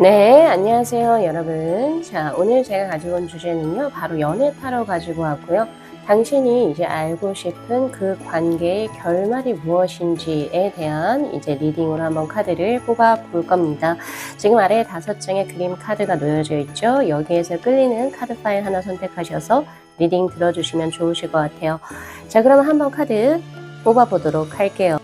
네, 안녕하세요, 여러분. 자, 오늘 제가 가지고 온 주제는요, 바로 연애 타로 가지고 왔고요. 당신이 이제 알고 싶은 그 관계의 결말이 무엇인지에 대한 이제 리딩으로 한번 카드를 뽑아 볼 겁니다. 지금 아래에 5장의 그림 카드가 놓여져 있죠. 여기에서 끌리는 카드 파일 하나 선택하셔서 리딩 들어주시면 좋으실 것 같아요. 자, 그럼 한번 카드 뽑아 보도록 할게요.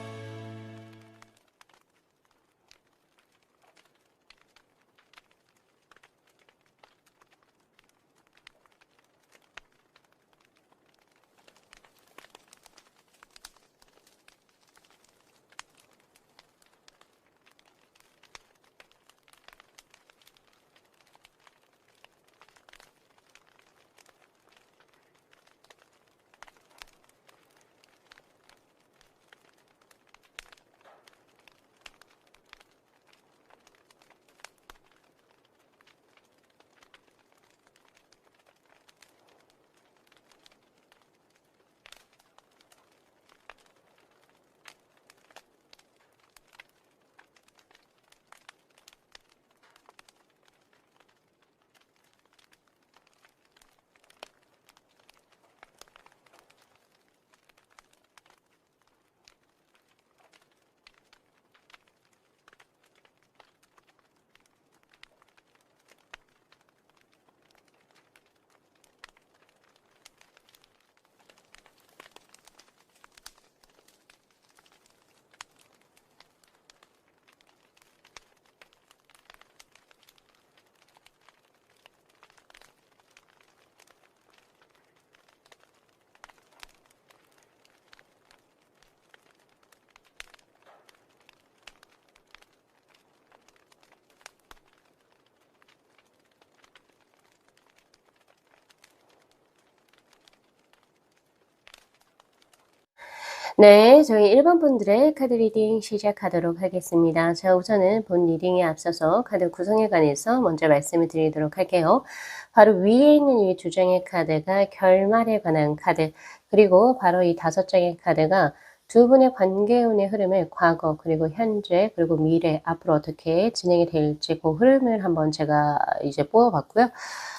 네, 저희 1번 분들의 카드 리딩 시작하도록 하겠습니다. 자, 우선은 본 리딩에 앞서서 카드 구성에 관해서 먼저 말씀을 드리도록 할게요. 바로 위에 있는 이 2장의 카드가 결말에 관한 카드, 그리고 바로 이 5장의 카드가 두 분의 관계운의 흐름을 과거, 그리고 현재, 그리고 미래, 앞으로 어떻게 진행이 될지 그 흐름을 한번 제가 이제 뽑아봤고요.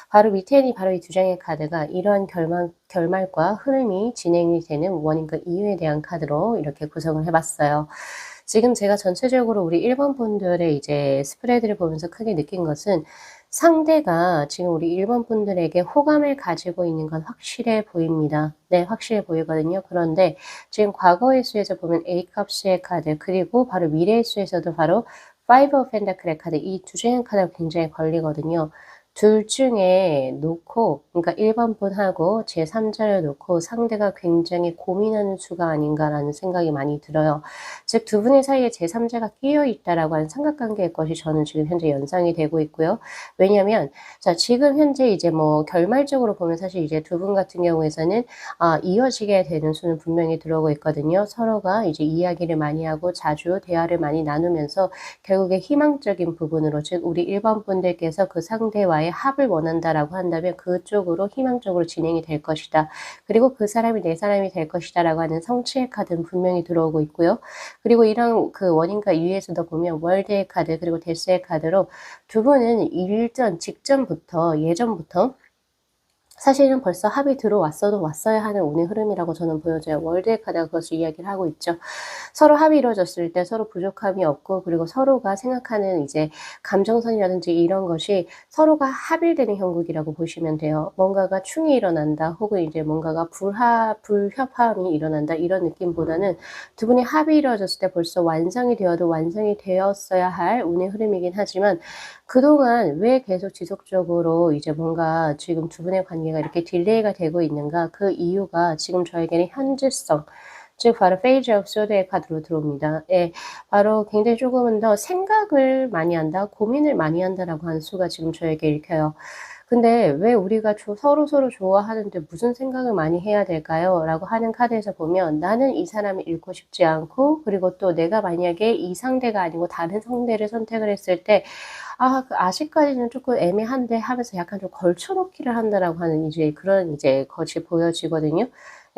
바로 밑에는 바로 이 2장의 카드가 이러한 결말과 흐름이 진행이 되는 원인과 이유에 대한 카드로 이렇게 구성을 해봤어요. 지금 제가 전체적으로 우리 1번 분들의 이제 스프레드를 보면서 크게 느낀 것은 상대가 지금 우리 1번 분들에게 호감을 가지고 있는 건 확실해 보입니다. 네, 확실해 보이거든요. 그런데 지금 과거의 수에서 보면 A컵스의 카드, 그리고 바로 미래의 수에서도 바로 Five of Pentacle의 카드, 이 2장의 카드가 굉장히 걸리거든요. 둘 중에 놓고, 그러니까 1번 분하고 제3자를 놓고 상대가 굉장히 고민하는 수가 아닌가라는 생각이 많이 들어요. 즉, 두 분의 사이에 제3자가 끼어 있다라고 하는 삼각관계의 것이 저는 지금 현재 연상이 되고 있고요. 왜냐면, 자, 지금 현재 이제 뭐 결말적으로 보면 사실 이제 두 분 같은 경우에서는 이어지게 되는 수는 분명히 들어오고 있거든요. 서로가 이제 이야기를 많이 하고 자주 대화를 많이 나누면서 결국에 희망적인 부분으로, 즉 우리 1번 분들께서 그 상대와의 합을 원한다라고 한다면 그쪽으로 희망적으로 진행이 될 것이다. 그리고 그 사람이 내 사람이 될 것이다라고 하는 성취의 카드는 분명히 들어오고 있고요. 그리고 이런 그 원인과 이유에서도 보면 월드의 카드, 그리고 데스의 카드로 두 분은 일전 직전부터, 예전부터 사실은 벌써 합이 들어왔어도 왔어야 하는 운의 흐름이라고 저는 보여져요. 월드의 카드가 그것을 이야기를 하고 있죠. 서로 합이 이루어졌을 때 서로 부족함이 없고, 그리고 서로가 생각하는 이제 감정선이라든지 이런 것이 서로가 합일되는 형국이라고 보시면 돼요. 뭔가가 충이 일어난다, 혹은 이제 뭔가가 불협화음이 일어난다, 이런 느낌보다는 두 분이 합이 이루어졌을 때 벌써 완성이 되어도 완성이 되었어야 할 운의 흐름이긴 하지만, 그동안 왜 계속 지속적으로 이제 뭔가 지금 두 분의 관계가 이렇게 딜레이가 되고 있는가, 그 이유가 지금 저에게는 현재성, 즉 바로 페이지 오브 소드의 카드로 들어옵니다. 예, 바로 굉장히 조금은 더 생각을 많이 한다, 고민을 많이 한다라고 하는 수가 지금 저에게 읽혀요. 근데 왜 우리가 서로서로 좋아하는데 무슨 생각을 많이 해야 될까요? 라고 하는 카드에서 보면, 나는 이 사람을 잃고 싶지 않고, 그리고 또 내가 만약에 이 상대가 아니고 다른 상대를 선택을 했을 때 아직까지는 조금 애매한데 하면서 약간 좀 걸쳐놓기를 한다라고 하는 이제 그런 이제 것이 보여지거든요.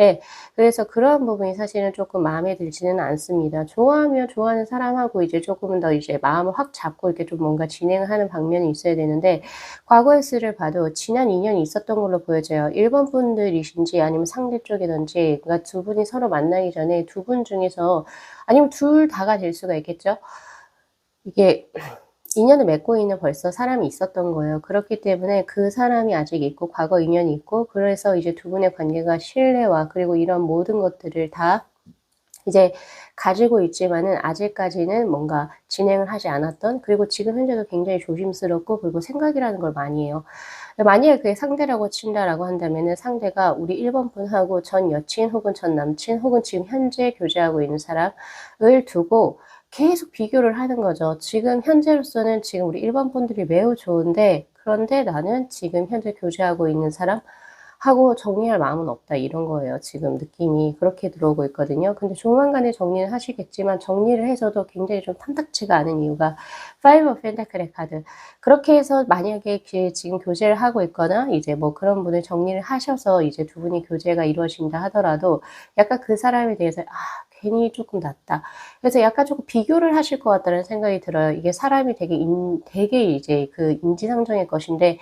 예. 그래서 그러한 부분이 사실은 쪼끔 마음에 들지는 않습니다. 좋아하면 좋아하는 사람하고 이제 쪼끔은 더 이제 마음을 확 잡고 이렇게 좀 뭔가 진행을 하는 방면이 있어야 되는데 과거의 수를 봐도 지난 인연이 있었던 걸로 보여져요. 일본 분들이신지 아니면 상대 쪽이든지 그러니까 두 분이 서로 만나기 전에 두 분 중에서 아니면 둘 다가 될 수가 있겠죠. 이게 인연을 맺고 있는 벌써 사람이 있었던 거예요. 그렇기 때문에 그 사람이 아직 있고 과거 인연이 있고 그래서 이제 두 분의 관계가 신뢰와 그리고 이런 모든 것들을 다 이제 가지고 있지만은 아직까지는 뭔가 진행을 하지 않았던 그리고 지금 현재도 굉장히 조심스럽고 그리고 생각이라는 걸 많이 해요. 만약에 그게 상대라고 친다라고 한다면은 상대가 우리 1 번 분하고 전 여친 혹은 전 남친 혹은 지금 현재 교제하고 있는 사람을 두고 계속 비교를 하는 거죠. 지금 현재로서는 지금 우리 1번 분들이 매우 좋은데 그런데 나는 지금 현재 교제하고 있는 사람하고 정리할 마음은 없다 이런 거예요. 지금 느낌이 그렇게 들어오고 있거든요. 근데 조만간에 정리는 하시겠지만 정리를 해서도 굉장히 좀 탐탁지가 않은 이유가 파이브 오브 펜타클의 카드. 그렇게 해서 만약에 지금 교제를 하고 있거나 이제 뭐 그런 분을 정리를 하셔서 이제 두 분이 교제가 이루어진다 하더라도 약간 그 사람에 대해서 '아 괜히 쪼끔 낫다.' 그래서 약간 쪼끔 비교를 하실 것 같다는 생각이 들어요. 이게 사람이 되게 이제 그 인지상정의 것인데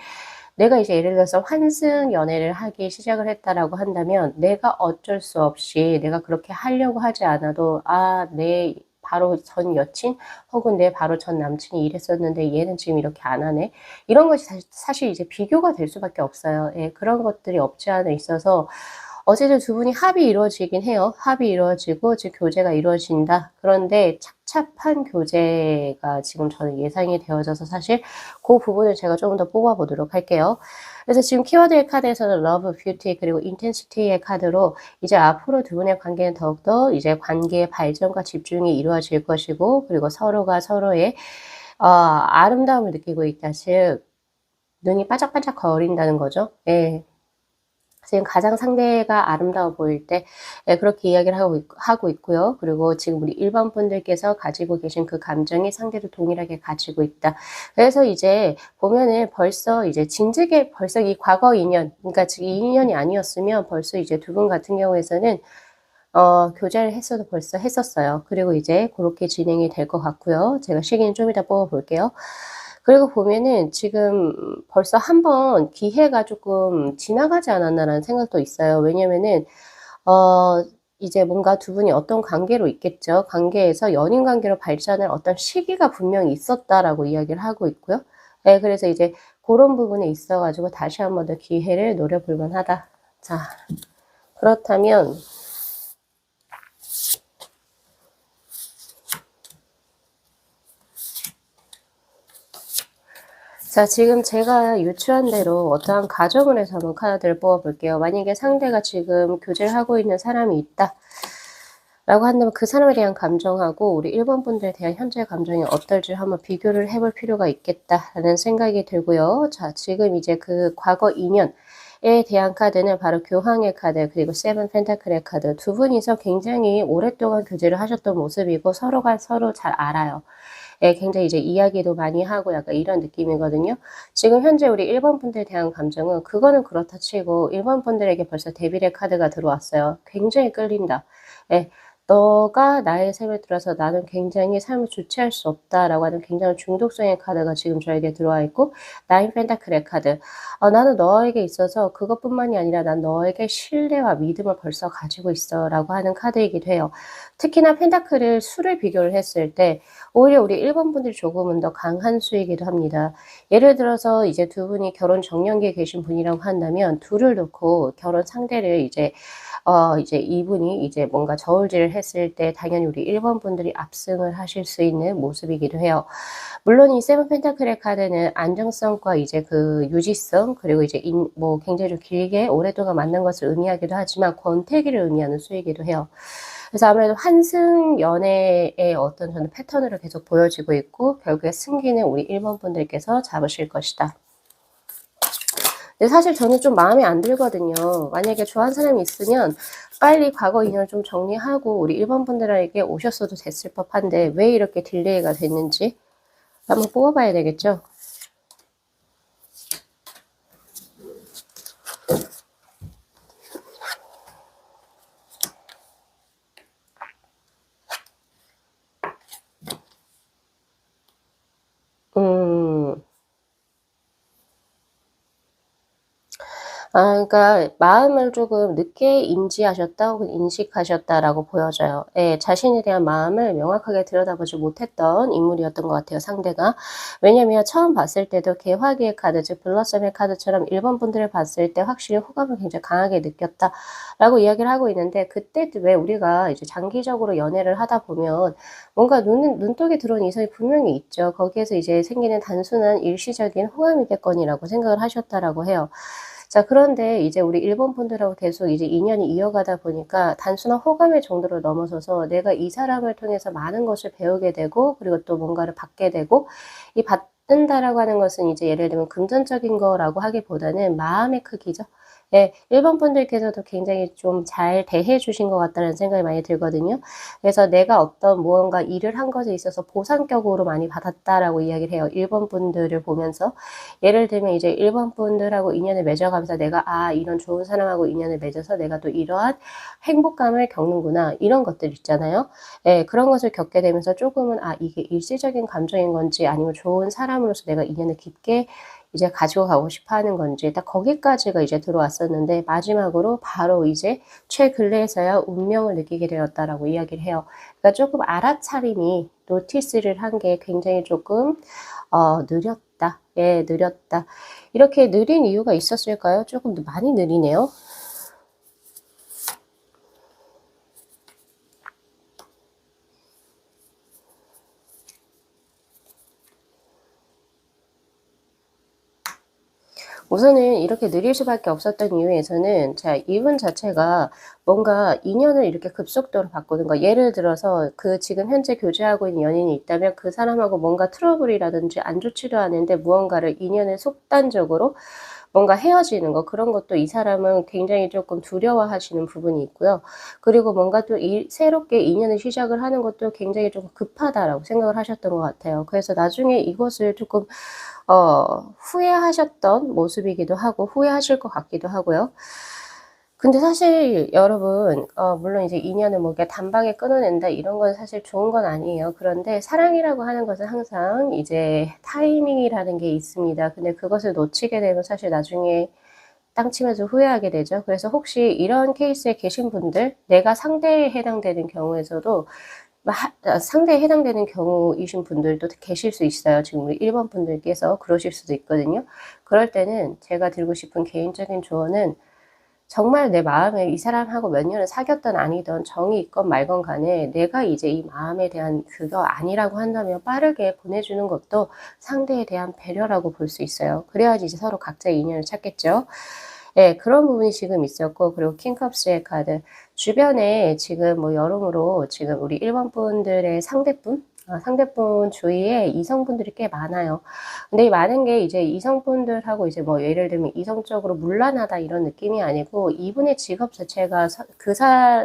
내가 이제 예를 들어서 환승 연애를 하기 시작을 했다라고 한다면 내가 어쩔 수 없이 내가 그렇게 하려고 하지 않아도 '아 내 바로 전 여친 혹은 내 바로 전 남친이 이랬었는데 얘는 지금 이렇게 안 하네.' 이런 것이 사실 이제 비교가 될 수밖에 없어요. 예. 그런 것들이 없지 않아 있어서 어쨌든 두 분이 합이 이루어지긴 해요. 합이 이루어지고 지금 교제가 이루어진다. 그런데 착잡한 교제가 지금 저는 예상이 되어져서 사실 고 부분을 제가 쪼금 더 뽑아 보도록 할게요. 그래서 지금 키워드의 카드에서는 러브, 뷰티 그리고 인텐시티의 카드로 이제 앞으로 두 분의 관계는 더욱더 이제 관계의 발전과 집중이 이루어질 것이고 그리고 서로가 서로의 아름다움을 느끼고 있다. 즉 눈이 반짝반짝 거린다는 거죠. 예. 지금 가장 상대가 아름다워 보일 때 예 그렇게 이야기를 하고 있고요. 그리고 지금 우리 일반 분들께서 가지고 계신 그 감정이 상대도 동일하게 가지고 있다. 그래서 이제 보면은 벌써 이제 진즉에 벌써 이 과거 인연 그러니까 지금 이 인연이 아니었으면 벌써 이제 두 분 같은 경우에서는 교제를 했어도 벌써 했었어요. 그리고 이제 고렇게 진행이 될 것 같고요. 제가 시기는 좀 이따 뽑아 볼게요. 그리고 보면은 지금 벌써 한 번 기회가 쪼끔 지나가지 않았나라는 생각도 있어요. 왜냐면은 어 이제 뭔가 두 분이 어떤 관계로 있겠죠. 관계에서 연인 관계로 발전할 어떤 시기가 분명히 있었다라고 이야기를 하고 있고요. 예 그래서 이제 고런 부분에 있어 가지고 다시 한 번 더 기회를 노려볼 만하다. 자 그렇다면 자 지금 제가 유추한 대로 어떠한 가정을 해서 한번 카드를 뽑아 볼게요. 만약에 상대가 지금 교제를 하고 있는 사람이 있다. 라고 한다면 그 사람에 대한 감정하고 우리 1번 분들에 대한 현재 감정이 어떨지 한번 비교를 해볼 필요가 있겠다라는 생각이 들고요. 자 지금 이제 그 과거 인연에 대한 카드는 바로 교황의 카드 그리고 세븐 펜타클의 카드 두 분이서 굉장히 오랫동안 교제를 하셨던 모습이고 서로가 서로 잘 알아요. 예 굉장히 이제 이야기도 많이 하고 약간 이런 느낌이거든요. 지금 현재 우리 1번 분들에 대한 감정은 그거는 그렇다 치고 1번 분들에게 벌써 데빌의 카드가 들어왔어요. 굉장히 끌린다. 예. "너가 나의 삶에 들어서 나는 굉장히 삶을 주체할 수 없다."라고 하는 굉장히 중독성의 카드가 지금 저에게 들어와 있고 나인 펜타클의 카드. "나는 너에게 있어서 그것뿐만이 아니라 난 너에게 신뢰와 믿음을 벌써 가지고 있어."라고 하는 카드이기도 해요. 특히나 펜타클을 수를 비교를 했을 때 오히려 우리 1번 분들이 조금은 더 강한 수이기도 합니다. 예를 들어서 이제 두 분이 결혼 정년기에 계신 분이라고 한다면 둘을 놓고 결혼 상대를 이제 이분이 이제 뭔가 저울질을 했을 때 당연히 우리 1번 분들이 압승을 하실 수 있는 모습이기도 해요. 물론 이 세븐 펜타클의 카드는 안정성과 이제 그 유지성 그리고 이제 뭐 굉장히 좀 길게 오랫동안 만난 것을 의미하기도 하지만 권태기를 의미하는 수이기도 해요. 그래서 아무래도 환승 연애의 어떤 저는 패턴으로 계속 보여지고 있고 결국에 승기는 우리 1번 분들께서 잡으실 것이다. 근데 사실 저는 좀 마음에 안 들거든요. 만약에 좋아하는 사람이 있으면 빨리 과거 인연을 좀 정리하고 우리 1번 분들에게 오셨어도 됐을 법한데 왜 이렇게 딜레이가 됐는지 한번 뽑아 봐야 되겠죠? 그러니까 마음을 조금 늦게 인지하셨다 혹은 인식하셨다라고 보여져요. 예. 자신에 대한 마음을 명확하게 들여다보지 못했던 인물이었던 것 같아요, 상대가. 왜냐면 처음 봤을 때도 개화기의 카드 즉 블러썸의 카드처럼 1번 분들을 봤을 때 확실히 호감을 굉장히 강하게 느꼈다라고 이야기를 하고 있는데, 그때 왜 우리가 이제 장기적으로 연애를 하다 보면 뭔가 눈독에 들어온 이성이 분명히 있죠. 거기에서 이제 생기는 단순한 일시적인 호감이겠거니라고 생각을 하셨다라고 해요. 자, 그런데 이제 우리 일본 분들하고 계속 이제 인연이 이어가다 보니까 단순한 호감의 정도를 넘어서서 내가 이 사람을 통해서 많은 것을 배우게 되고, 그리고 또 뭔가를 받게 되고, 이 받는다라고 하는 것은 이제 예를 들면 금전적인 거라고 하기보다는 마음의 크기죠. 예, 일본 분들께서도 굉장히 좀 잘 대해 주신 것 같다는 생각이 많이 들거든요. 그래서 내가 어떤 무언가 일을 한 것에 있어서 보상격으로 많이 받았다라고 이야기를 해요, 일본 분들을 보면서. 예를 들면 이제 일본 분들하고 인연을 맺어가면서 내가 이런 좋은 사람하고 인연을 맺어서 내가 또 이러한 행복감을 겪는구나, 이런 것들 있잖아요. 예, 그런 것을 겪게 되면서 조금은 이게 일시적인 감정인 건지 아니면 좋은 사람으로서 내가 인연을 깊게 이제 가지고 가고 싶어 하는 건지, 딱 거기까지가 이제 들어왔었는데, 마지막으로 바로 이제 최근래에서야 운명을 느끼게 되었다라고 이야기를 해요. 그러니까 조금 알아차림이, 노티스를 한 게 굉장히 조금 느렸다. 예, 느렸다. 이렇게 느린 이유가 있었을까요? 조금 많이 느리네요. 우선은 이렇게 느릴 수밖에 없었던 이유에서는, 자, 이분 자체가 뭔가 인연을 이렇게 급속도로 바꾸는 거, 예를 들어서 그 지금 현재 교제하고 있는 연인이 있다면 그 사람하고 뭔가 트러블이라든지 안 좋지도 않은데 무언가를 인연을 속단적으로 뭔가 헤어지는 거, 그런 것도 이 사람은 굉장히 조금 두려워하시는 부분이 있고요. 그리고 뭔가 또 새롭게 인연을 시작을 하는 것도 굉장히 좀 급하다라고 생각을 하셨던 것 같아요. 그래서 나중에 이것을 조금 후회하셨던 모습이기도 하고, 후회하실 것 같기도 하고요. 근데 사실 여러분, 물론 이제 인연을 뭐 이렇게 단방에 끊어낸다 이런 건 사실 좋은 건 아니에요. 그런데 사랑이라고 하는 것은 항상 이제 타이밍이라는 게 있습니다. 근데 그것을 놓치게 되면 사실 나중에 땅 치면서 후회하게 되죠. 그래서 혹시 이런 케이스에 계신 분들, 내가 상대에 해당되는 경우에서도 상대에 해당되는 경우이신 분들도 계실 수 있어요. 지금 우리 1번 분들께서 그러실 수도 있거든요. 그럴 때는 제가 드리고 싶은 개인적인 조언은, 정말 내 마음에 이 사람하고 몇 년을 사귀었던 아니던 정이 있건 말건 간에 내가 이제 이 마음에 대한 그거 아니라고 한다면 빠르게 보내주는 것도 상대에 대한 배려라고 볼 수 있어요. 그래야지 이제 서로 각자의 인연을 찾겠죠. 예, 그런 부분이 지금 있었고, 그리고 킹컵스의 카드. 주변에 지금 뭐 여러모로 지금 우리 1번 분들의 상대분 주위에 이성분들이 꽤 많아요. 근데 이 많은 게 이제 이성분들하고 이제 뭐 예를 들면 이성적으로 문란하다 이런 느낌이 아니고, 이분의 직업 자체가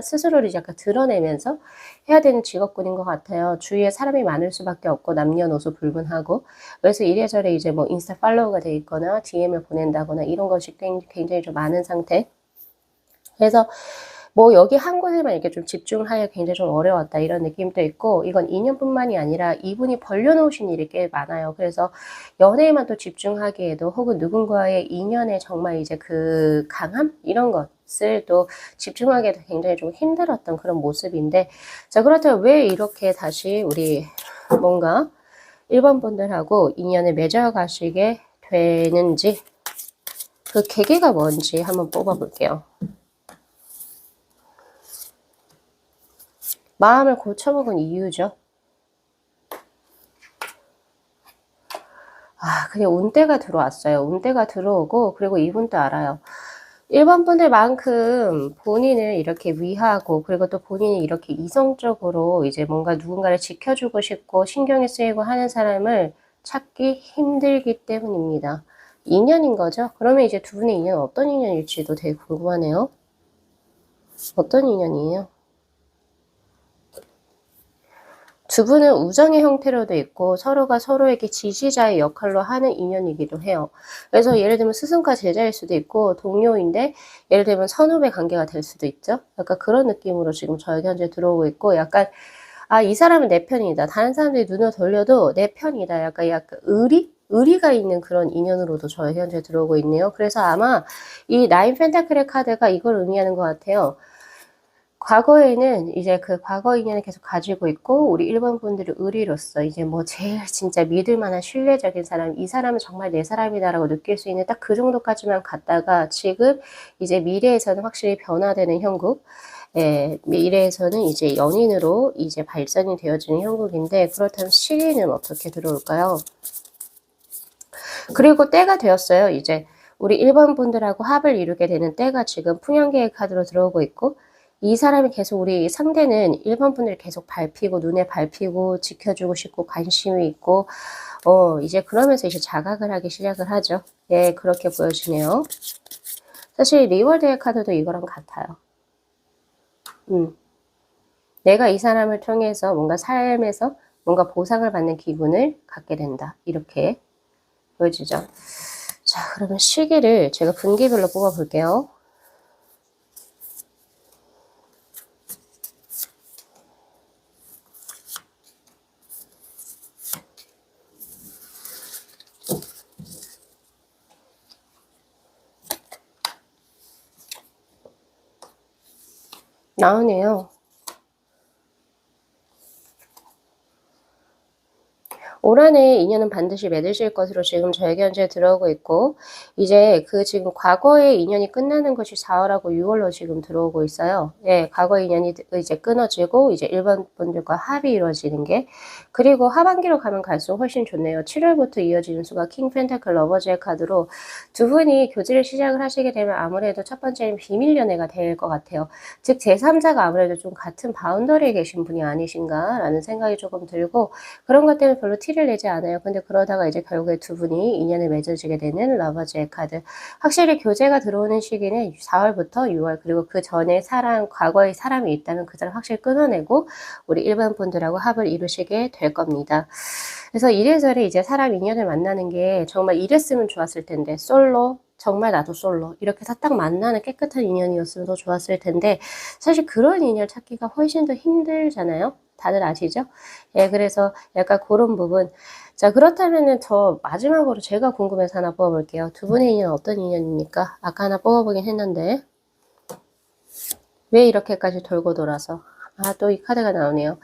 스스로를 약간 드러내면서 해야 되는 직업군인 것 같아요. 주위에 사람이 많을 수밖에 없고, 남녀노소 불문하고. 그래서 이래저래 이제 뭐 인스타 팔로우가 돼 있거나 DM을 보낸다거나 이런 것이 굉장히 좀 많은 상태. 그래서 뭐 여기 한 곳에만 이렇게 좀 집중을 하기가 굉장히 좀 어려웠다 이런 느낌도 있고, 이건 인연뿐만이 아니라 이분이 벌려놓으신 일이 꽤 많아요. 그래서 연애에만 또 집중하기에도, 혹은 누군가의 인연에 정말 이제 그 강함 이런 것을 또 집중하기에도 굉장히 좀 힘들었던 그런 모습인데, 자, 그렇다면 왜 이렇게 다시 우리 뭔가 1번 분들하고 인연을 맺어가시게 되는지, 그 계기가 뭔지 한번 뽑아볼게요. 마음을 고쳐먹은 이유죠. 그냥 운대가 들어왔어요. 운대가 들어오고, 그리고 이분도 알아요. 1번 분들만큼 본인을 이렇게 위하고, 그리고 또 본인이 이렇게 이성적으로 이제 뭔가 누군가를 지켜주고 싶고 신경이 쓰이고 하는 사람을 찾기 힘들기 때문입니다. 인연인 거죠? 그러면 이제 두 분의 인연은 어떤 인연일지도 되게 궁금하네요. 어떤 인연이에요? 두 분은 우정의 형태로도 있고 서로가 서로에게 지지자의 역할로 하는 인연이기도 해요. 그래서 예를 들면 스승과 제자일 수도 있고, 동료인데 예를 들면 선후배 관계가 될 수도 있죠. 약간 그런 느낌으로 지금 저에게 현재 들어오고 있고, 약간 이 사람은 내 편이다, 다른 사람들이 눈을 돌려도 내 편이다, 약간 의리? 의리가 있는 그런 인연으로도 저의 현재 들어오고 있네요. 그래서 아마 이 나인 펜타클의 카드가 이걸 의미하는 것 같아요. 과거에는 이제 그 과거 인연을 계속 가지고 있고 우리 1번 분들이 의리로서 이제 뭐 제일 진짜 믿을 만한 신뢰적인 사람, '이 사람은 정말 내 사람이다.'라고 느낄 수 있는 딱 그 정도까지만 갔다가 지금 이제 미래에서는 확실히 변화되는 형국, 예, 미래에서는 이제 연인으로 이제 발전이 되어지는 형국인데 그렇다면 시기는 어떻게 들어올까요? 그리고 때가 되었어요. 이제 우리 1번 분들하고 합을 이루게 되는 때가 지금 풍년계의 카드로 들어오고 있고 이 사람이 계속 우리 상대는 1번 분들이 계속 밟히고 눈에 밟히고 지켜주고 싶고 관심이 있고 이제 그러면서 이제 자각을 하기 시작을 하죠. 예, 그렇게 보여지네요. 사실 리월드의 카드도 이거랑 같아요. 내가 이 사람을 통해서 뭔가 삶에서 뭔가 보상을 받는 기분을 갖게 된다. 이렇게 보여지죠. 자, 그러면 시기를 제가 분기별로 뽑아볼게요. 나오네요. 올 한해 인연은 반드시 맺으실 것으로 지금 저에게 현재 들어오고 있고 이제 그 지금 과거의 인연이 끝나는 것이 4월하고 6월로 지금 들어오고 있어요. 예, 과거의 인연이 이제 끊어지고 이제 일반 분들과 합이 이루어지는 게 그리고 하반기로 가면 갈수록 훨씬 좋네요. 7월부터 이어지는 수가 킹 펜타클 러버즈의 카드로 두 분이 교제를 시작을 하시게 되면 아무래도 첫 번째는 비밀 연애가 될 것 같아요. 즉 제3자가 아무래도 좀 같은 바운더리에 계신 분이 아니신가라는 생각이 조금 들고 그런 것 때문에 별로 티를 내지 않아요. 근데 그러다가 이제 결국에 두 분이 인연을 맺어지게 되는 러버즈의 카드. 확실히 교제가 들어오는 시기는 4월부터 6월 그리고 그 전에 사람, 과거의 사람이 있다면 그 사람 확실히 끊어내고 우리 일반 분들하고 합을 이루시게 될 겁니다. 그래서 이래저래 이제 사람 인연을 만나는 게 정말 이랬으면 좋았을 텐데 솔로 정말 나도 솔로 이렇게 해서 딱 만나는 깨끗한 인연이었으면 더 좋았을 텐데 사실 그런 인연 찾기가 훨씬 더 힘들잖아요. 다들 아시죠? 예, 그래서 약간 그런 부분. 자, 그렇다면은 저 마지막으로 제가 궁금해서 하나 뽑아볼게요. 두 분의 인연 어떤 인연입니까? 아까 하나 뽑아보긴 했는데 왜 이렇게까지 돌고 돌아서 또 이 카드가 나오네요.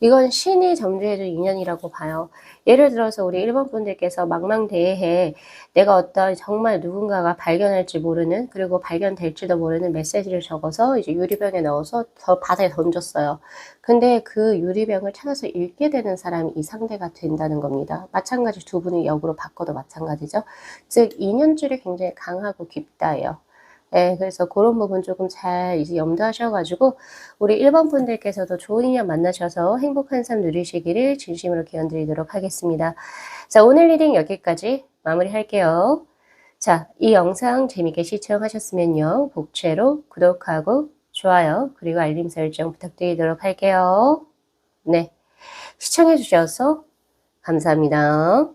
이건 신이 점주해준 인연이라고 봐요. 예를 들어서 우리 1번 분들께서 망망대해에 내가 어떤 정말 누군가가 발견할지 모르는 그리고 발견될지도 모르는 메시지를 적어서 이제 유리병에 넣어서 저 바다에 던졌어요. 근데 그 유리병을 찾아서 읽게 되는 사람이 이 상대가 된다는 겁니다. 마찬가지 두 분이 역으로 바꿔도 마찬가지죠. 즉 인연줄이 굉장히 강하고 깊다예요. 예, 그래서 그런 부분 조금 잘 이제 염두하셔가지고 우리 1번 분들께서도 좋은 인연 만나셔서 행복한 삶 누리시기를 진심으로 기원드리도록 하겠습니다. 자, 오늘 리딩 여기까지 마무리할게요. 자, 이 영상 재밌게 시청하셨으면요. 복채로 구독하고 좋아요 그리고 알림 설정 부탁드리도록 할게요. 네, 시청해주셔서 감사합니다.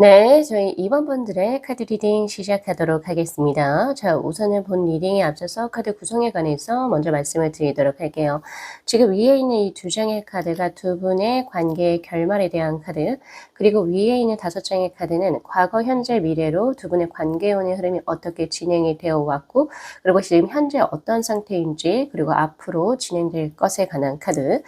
네, 저희 2번 분들의 카드 리딩 시작하도록 하겠습니다. 자, 우선은 본 리딩에 앞서서 카드 구성에 관해서 먼저 말씀을 드리도록 할게요. 지금 위에 있는 이 두 장의 카드가 두 분의 관계의 결말에 대한 카드, 그리고 위에 있는 5장의 카드는 과거, 현재, 미래로 두 분의 관계운의 흐름이 어떻게 진행이 되어 왔고, 그리고 지금 현재 어떤 상태인지, 그리고 앞으로 진행될 것에 관한 카드,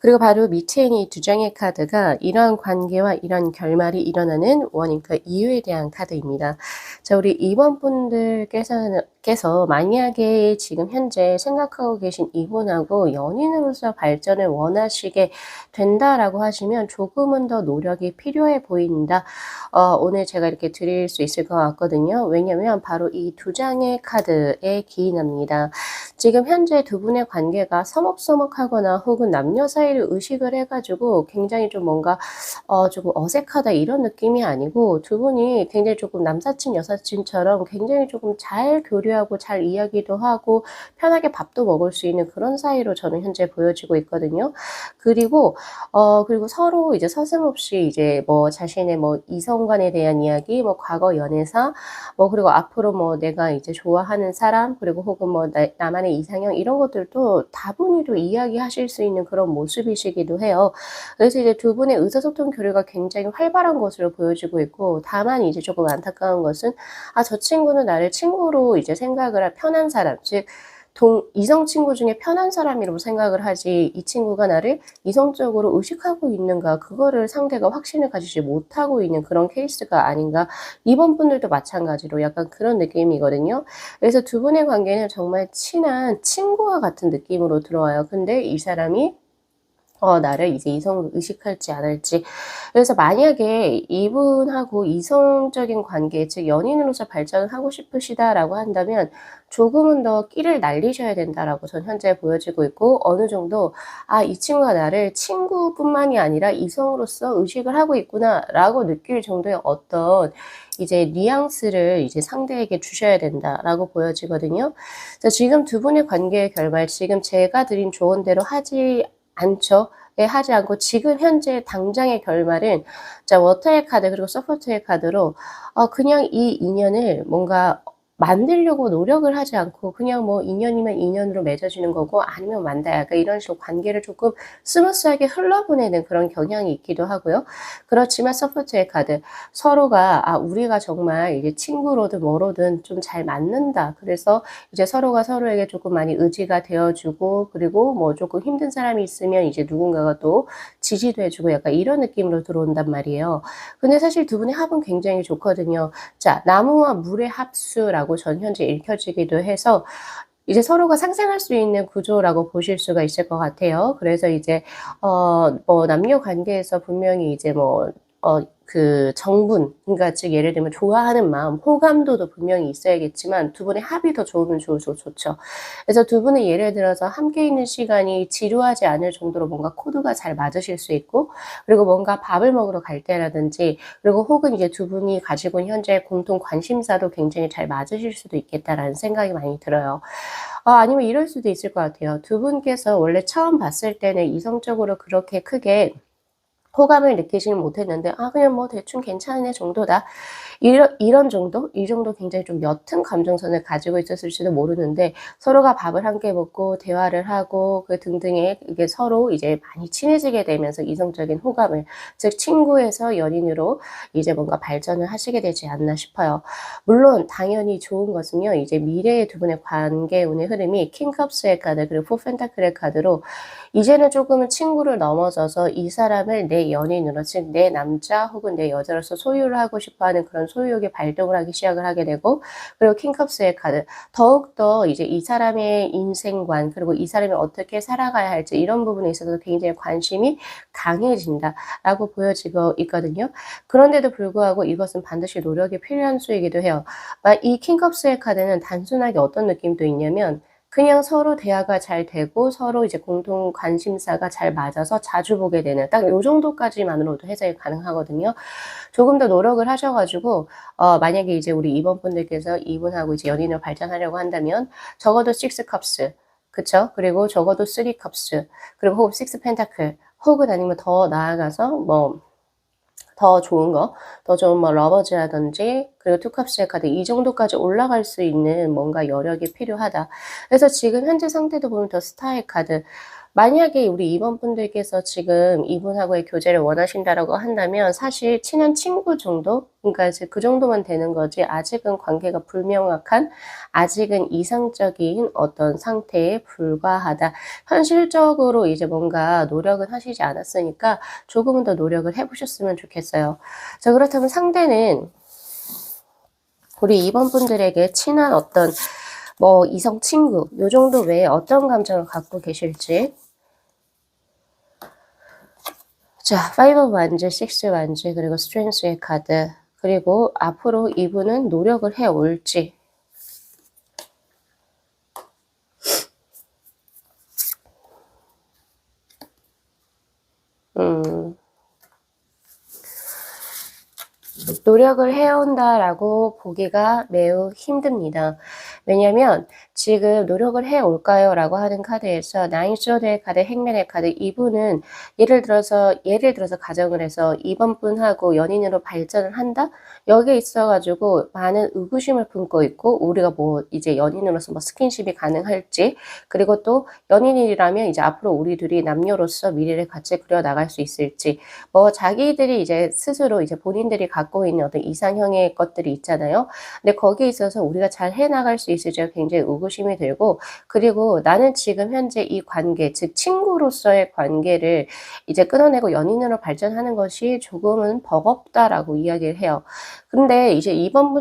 그리고 바로 밑에 있는 이 두 장의 카드가 이러한 관계와 이런 결말이 일어나는 원인, 그 이유에 대한 카드입니다. 자, 우리 2번 분들께서 만약에 지금 현재 생각하고 계신 이분하고 연인으로서 발전을 원하시게 된다라고 하시면 조금은 더 노력이 필요해 보인다. 오늘 제가 이렇게 드릴 수 있을 것 같거든요. 왜냐면 바로 이 두 장의 카드에 기인합니다. 지금 현재 두 분의 관계가 서먹서먹하거나 혹은 남녀 사이를 의식을 해가지고 굉장히 좀 뭔가 조금 어색하다 이런 느낌이 아니고 두 분이 굉장히 조금 남사친 여사친처럼 굉장히 조금 잘 교류하고 교류하고 잘 이야기도 하고 편하게 밥도 먹을 수 있는 그런 사이로 저는 현재 보여지고 있거든요. 그리고 서로 이제 서슴없이 이제 뭐 자신의 뭐 이성 간에 대한 이야기, 뭐 과거 연애사, 뭐 그리고 앞으로 뭐 내가 이제 좋아하는 사람, 그리고 혹은 뭐 나만의 이상형 이런 것들도 다분히도 이야기하실 수 있는 그런 모습이시기도 해요. 그래서 이제 두 분의 의사소통 교류가 굉장히 활발한 것으로 보여지고 있고, 다만 이제 조금 안타까운 것은 저 친구는 나를 친구로 이제 생각을 할 편한 사람, 즉 이성 친구 중에 편한 사람이라고 생각을 하지 이 친구가 나를 이성적으로 의식하고 있는가, 그거를 상대가 확신을 가지지 못하고 있는 그런 케이스가 아닌가. 이번 분들도 마찬가지로 약간 그런 느낌이거든요. 그래서 두 분의 관계는 정말 친한 친구와 같은 느낌으로 들어와요. 근데 이 사람이 나를 이제 이성으로 의식할지 안 할지. 그래서 만약에 이분하고 이성적인 관계, 즉 연인으로서 발전을 하고 싶으시다라고 한다면 조금은 더 끼를 날리셔야 된다라고 전 현재 보여지고 있고, 어느 정도 '이 친구가 나를 친구뿐만이 아니라 이성으로서 의식을 하고 있구나.'라고 느낄 정도의 어떤 이제 뉘앙스를 이제 상대에게 주셔야 된다라고 보여지거든요. 그래서 지금 두 분의 관계의 결말, 지금 제가 드린 조언대로 하지 않죠. 예, 하지 않고 지금 현재 당장의 결말은, 자, 워터의 카드 그리고 서포트의 카드로 그냥 이 인연을 뭔가 만들려고 노력을 하지 않고 그냥 뭐 인연이면 인연으로 맺어지는 거고 아니면 만다, 약간 이런 식으로 관계를 조금 스무스하게 흘러보내는 그런 경향이 있기도 하고요. 그렇지만 서포트의 카드, 서로가 우리가 정말 이제 친구로든 뭐로든 좀 잘 맞는다. 그래서 이제 서로가 서로에게 조금 많이 의지가 되어 주고, 그리고 뭐 조금 힘든 사람이 있으면 이제 누군가가 또 지지도 해 주고, 약간 이런 느낌으로 들어온단 말이에요. 근데 사실 두 분의 합은 굉장히 좋거든요. 자, 나무와 물의 합수라고 전 현재 읽혀지기도 해서 이제 서로가 상생할 수 있는 구조라고 보실 수가 있을 것 같아요. 그래서 이제 뭐 남녀 관계에서 분명히 이제 뭐 그 정분, 그러니까 즉 예를 들면 좋아하는 마음, 호감도도 분명히 있어야겠지만 두 분의 합이 더 좋으면 좋을수록 좋죠. 그래서 두 분은 예를 들어서 함께 있는 시간이 지루하지 않을 정도로 뭔가 코드가 잘 맞으실 수 있고, 그리고 뭔가 밥을 먹으러 갈 때라든지, 그리고 혹은 이제 두 분이 가지고 있는 현재 공통 관심사도 굉장히 잘 맞으실 수도 있겠다라는 생각이 많이 들어요. 아니면 이럴 수도 있을 것 같아요. 두 분께서 원래 처음 봤을 때는 이성적으로 그렇게 크게 호감을 느끼지는 못했는데 그냥 뭐 '대충 괜찮은 애 정도다.' 이런 정도? 이 정도 굉장히 좀 옅은 감정선을 가지고 있었을지도 모르는데, 서로가 밥을 함께 먹고 대화를 하고 그 등등의 이게 서로 이제 많이 친해지게 되면서 이성적인 호감을, 즉 친구에서 연인으로 이제 뭔가 발전을 하시게 되지 않나 싶어요. 물론 당연히 좋은 것은요, 이제 미래의 두 분의 관계운의 흐름이 킹컵스의 카드 그리고 포 펜타클의 카드로 이제는 조금은 친구를 넘어서서 이 사람을 내 연인으로, 즉 내 남자 혹은 내 여자로서 소유를 하고 싶어하는 그런 소유욕이 발동을 하기 시작을 하게 되고, 그리고 킹컵스의 카드, 더욱더 이제 이 사람의 인생관, 그리고 이 사람이 어떻게 살아가야 할지 이런 부분에 있어서 굉장히 관심이 강해진다라고 보여지고 있거든요. 그런데도 불구하고 이것은 반드시 노력이 필요한 수이기도 해요. 이 킹컵스의 카드는 단순하게 어떤 느낌도 있냐면, 그냥 서로 대화가 잘 되고 서로 이제 공통 관심사가 잘 맞아서 자주 보게 되는, 딱 요 정도까지만으로도 해석이 가능하거든요. 조금 더 노력을 하셔 가지고 만약에 이제 우리 2번 분들께서 이분하고 이제 연인으로 발전하려고 한다면 적어도 6 컵스, 그쵸? 그리고 적어도 3 컵스, 그리고 혹은 6 펜타클, 혹은 아니면 더 나아가서 뭐 더 좋은 거, 더 좋은 뭐 러버즈라든지, 그리고 투캅스의 카드, 이 정도까지 올라갈 수 있는 뭔가 여력이 필요하다. 그래서 지금 현재 상태도 보면 더 스타의 카드, 만약에 우리 2번 분들께서 지금 이분하고의 교제를 원하신다라고 한다면 사실 친한 친구 정도? 그러니까 이제 그 정도만 되는 거지, 아직은 관계가 불명확한, 아직은 이상적인 어떤 상태에 불과하다. 현실적으로 이제 뭔가 노력은 하시지 않았으니까 조금은 더 노력을 해 보셨으면 좋겠어요. 자, 그렇다면 상대는 우리 2번 분들에게 친한 어떤 뭐 이성 친구 요 정도 외에 어떤 감정을 갖고 계실지. 자, 5 오브 완즈, 6 완즈, 그리고 스트렝스의 카드, 그리고 앞으로 이분은 노력을 해 올지. 노력을 해온다라고 보기가 매우 힘듭니다. 왜냐면 지금 노력을 해 올까요? 라고 하는 카드에서 나인 소드의 카드, 행맨의 카드 이분은 예를 들어서 가정을 해서 이번 분하고 연인으로 발전을 한다? 여기에 있어 가지고 많은 의구심을 품고 있고 우리가 뭐 이제 연인으로서 뭐 스킨십이 가능할지 그리고 또 연인이라면 이제 앞으로 우리 둘이 남녀로서 미래를 같이 그려 나갈 수 있을지 뭐 자기들이 이제 스스로 이제 본인들이 갖고 있는 어떤 이상형의 것들이 있잖아요. 근데 거기에 있어서 우리가 잘 해 나갈 수 있을지가 굉장히 의구심이 들고 그리고 나는 지금 현재 이 관계 즉 친구로서의 관계를 이제 끊어내고 연인으로 발전하는 것이 조금은 버겁다라고 이야기를 해요. 근데 이제 이번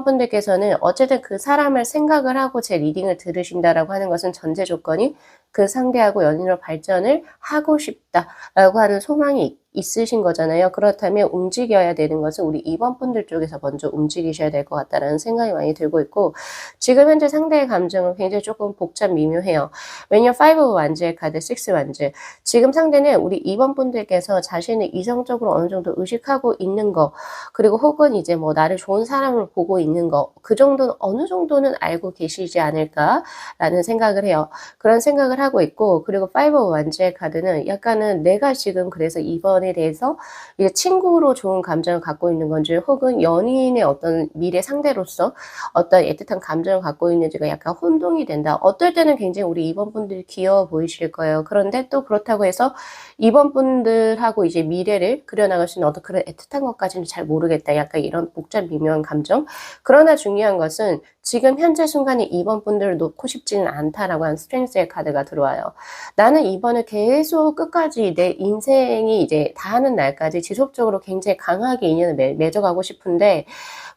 분들께서는 어쨌든 그 사람을 생각을 하고 제 리딩을 들으신다라고 하는 것은 전제 조건이 그 상대하고 연인으로 발전을 하고 싶다라고 하는 소망이 있으신 거잖아요. 그렇다면 움직여야 되는 것은 우리 2번 분들 쪽에서 먼저 움직이셔야 될 것 같다라는 생각이 많이 들고 있고 지금 현재 상대의 감정은 굉장히 조금 복잡 미묘해요. 왜냐면 5 완즈의 카드, 6 완즈. 지금 상대는 우리 2번 분들께서 자신을 이성적으로 어느 정도 의식하고 있는 거 그리고 혹은 이제 뭐 나를 좋은 사람으로 보고 있는 거 그 정도는 어느 정도는 알고 계시지 않을까라는 생각을 해요. 그런 생각을 하고 있고 그리고 5 완즈의 카드는 약간은 내가 지금 그래서 이번에 대해서 이제 친구로 좋은 감정을 갖고 있는 건지 혹은 연인의 어떤 미래 상대로서 어떤 애틋한 감정을 갖고 있는지가 약간 혼동이 된다. 어떨 때는 굉장히 우리 2번 분들이 귀여워 보이실 거예요. 그런데 또 그렇다고 해서 2번 분들하고 이제 미래를 그려나갈 수 있는 어떤 그런 애틋한 것까지는 잘 모르겠다. 약간 이런 복잡 미묘한 감정. 그러나 중요한 것은 지금 현재 순간에 2번 분들을 놓고 싶지는 않다라고 하는 스트렝스의 카드가 들어와요. 나는 2번을 계속 끝까지 내 인생이 이제 다하는 날까지 지속적으로 굉장히 강하게 인연을 맺어가고 싶은데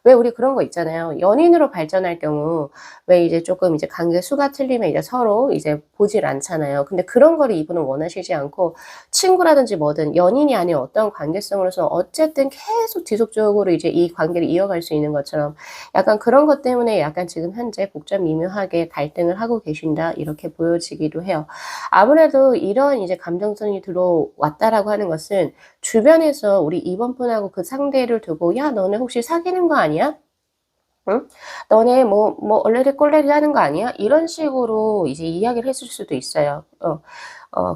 왜 우리 그런 거 있잖아요. 연인으로 발전할 경우 왜 이제 조금 이제 관계 수가 틀리면 이제 서로 이제 보질 않잖아요. 근데 그런 거를 이분은 원하시지 않고 친구라든지 뭐든 연인이 아닌 어떤 관계성으로서 어쨌든 계속 지속적으로 이제 이 관계를 이어갈 수 있는 것처럼 약간 그런 것 때문에 약간 지금 현재 복잡 미묘하게 갈등을 하고 계신다 이렇게 보여지기도 해요. 아무래도 이런 이제 감정선이 들어왔다라고 하는 것은 주변에서 우리 2번 분하고 그 상대를 두고 "야 너네 혹시 사귀는 거 아니야? 응? 너네 뭐 얼레리 꼴레리 하는 거 아니야?" 이런 식으로 이제 이야기를 했을 수도 있어요.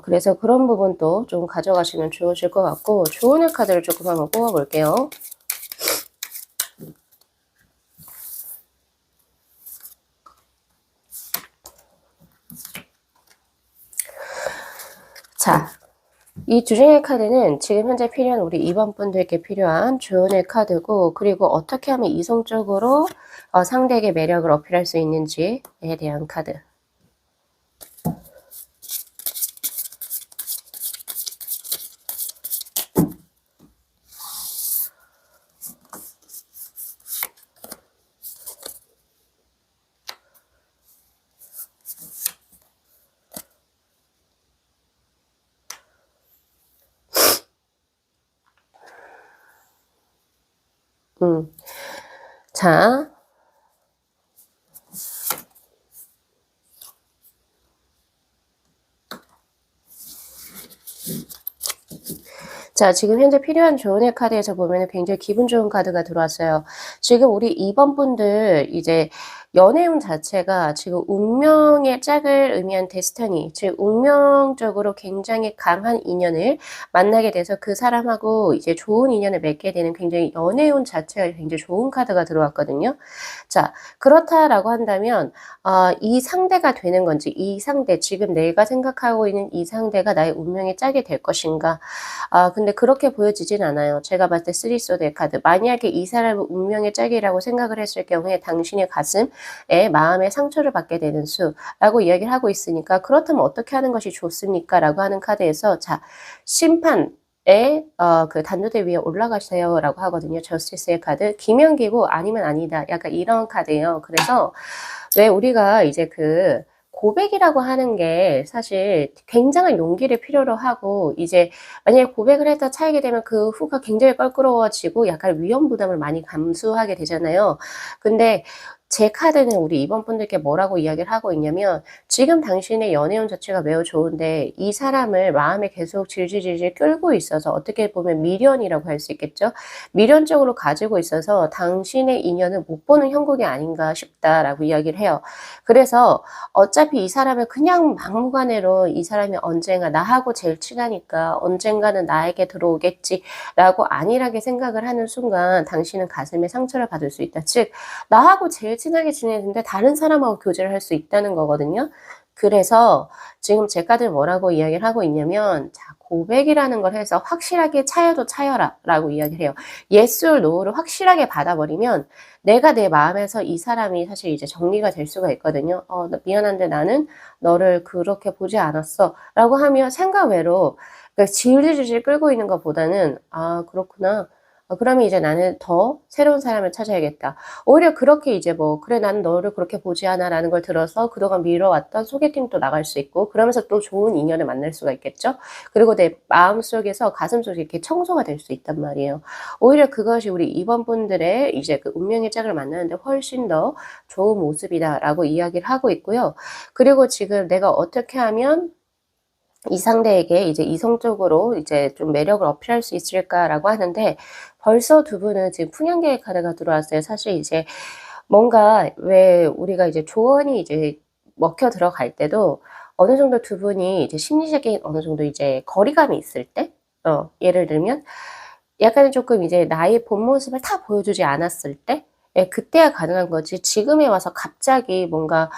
그래서 그런 부분도 좀 가져가시면 좋으실 것 같고 조언의 카드를 조금 한번 뽑아 볼게요. 자. 이 두 장의 카드는 지금 현재 필요한 우리 2번 분들께 필요한 조언의 카드고 그리고 어떻게 하면 이성적으로 상대에게 매력을 어필할 수 있는지에 대한 카드. 자. 자, 지금 현재 필요한 조언의 카드에서 보면은 굉장히 기분 좋은 카드가 들어왔어요. 지금 우리 2번 분들 이제 연애운 자체가 지금 운명의 짝을 의미한 데스티니, 즉 운명적으로 굉장히 강한 인연을 만나게 돼서 그 사람하고 이제 좋은 인연을 맺게 되는 굉장히 연애운 자체가 굉장히 좋은 카드가 들어왔거든요. 자, 그렇다라고 한다면 이 상대가 되는 건지 이 상대, 지금 내가 생각하고 있는 이 상대가 나의 운명의 짝이 될 것인가 근데 그렇게 보여지진 않아요. 제가 봤을 때 3 소드의 카드. 만약에 이 사람을 운명의 짝이라고 생각을 했을 경우에 당신의 가슴에 마음에 상처를 받게 되는 수라고 이야기를 하고 있으니까 그렇다면 어떻게 하는 것이 좋습니까? 라고 하는 카드에서 자, 심판에 그 단두대 위에 올라가세요 라고 하거든요. 저스티스의 카드. 기면기고 아니면 아니다. 약간 이런 카드예요. 그래서 왜 우리가 이제 그 고백이라고 하는 게 사실 굉장한 용기를 필요로 하고 이제 만약에 고백을 해서 차이게 되면 그 후가 굉장히 껄끄러워지고 약간 위험 부담을 많이 감수하게 되잖아요. 근데 제 카드는 우리 2번 분들께 뭐라고 이야기를 하고 있냐면 지금 당신의 연애운 자체가 매우 좋은데 이 사람을 마음에 계속 질질질질 끌고 있어서 어떻게 보면 미련이라고 할 수 있겠죠. 미련적으로 가지고 있어서 당신의 인연을 못 보는 형국이 아닌가 싶다라고 이야기를 해요. 그래서 어차피 이 사람을 그냥 막무가내로 이 사람이 언젠가 나하고 제일 친하니까 언젠가는 나에게 들어오겠지라고 안일하게 생각을 하는 순간 당신은 가슴에 상처를 받을 수 있다. 즉 나하고 제일 친하게 지내는데 다른 사람하고 교제를 할 수 있다는 거거든요. 그래서 지금 제 카드는 뭐라고 이야기를 하고 있냐면 자 고백이라는 걸 해서 "확실하게 차여도 차여라." 라고 이야기를 해요. yes or no를 확실하게 받아버리면 내가 내 마음에서 이 사람이 사실 이제 정리가 될 수가 있거든요. 나 미안한데 나는 너를 그렇게 보지 않았어." 라고 하면 생각 외로 그러니까 질질질 끌고 있는 것보다는 '아 그렇구나. 그러면 이제 나는 더 새로운 사람을 찾아야겠다.' 오히려 그렇게 이제 뭐 '그래 나는 너를 그렇게 보지 않아.'라는 걸 들어서 그동안 미뤄왔던 소개팅도 나갈 수 있고 그러면서 또 좋은 인연을 만날 수가 있겠죠. 그리고 내 마음속에서 가슴속에 이렇게 청소가 될 수 있단 말이에요. 오히려 그것이 우리 2번 분들의 이제 그 운명의 짝을 만나는데 훨씬 더 좋은 모습이다라고 이야기를 하고 있고요. 그리고 지금 내가 어떻게 하면 이 상대에게 이제 이성적으로 이제 좀 매력을 어필할 수 있을까라고 하는데 벌써 두 분은 지금 풍년계의 카드가 들어왔어요. 사실 이제 뭔가 왜 우리가 이제 조언이 이제 먹혀 들어갈 때도 어느 정도 두 분이 이제 심리적인 어느 정도 이제 거리감이 있을 때 예를 들면 약간은 쪼끔 이제 나의 본 모습을 다 보여주지 않았을 때 예 그때야 가능한 거지 지금에 와서 갑자기 뭔가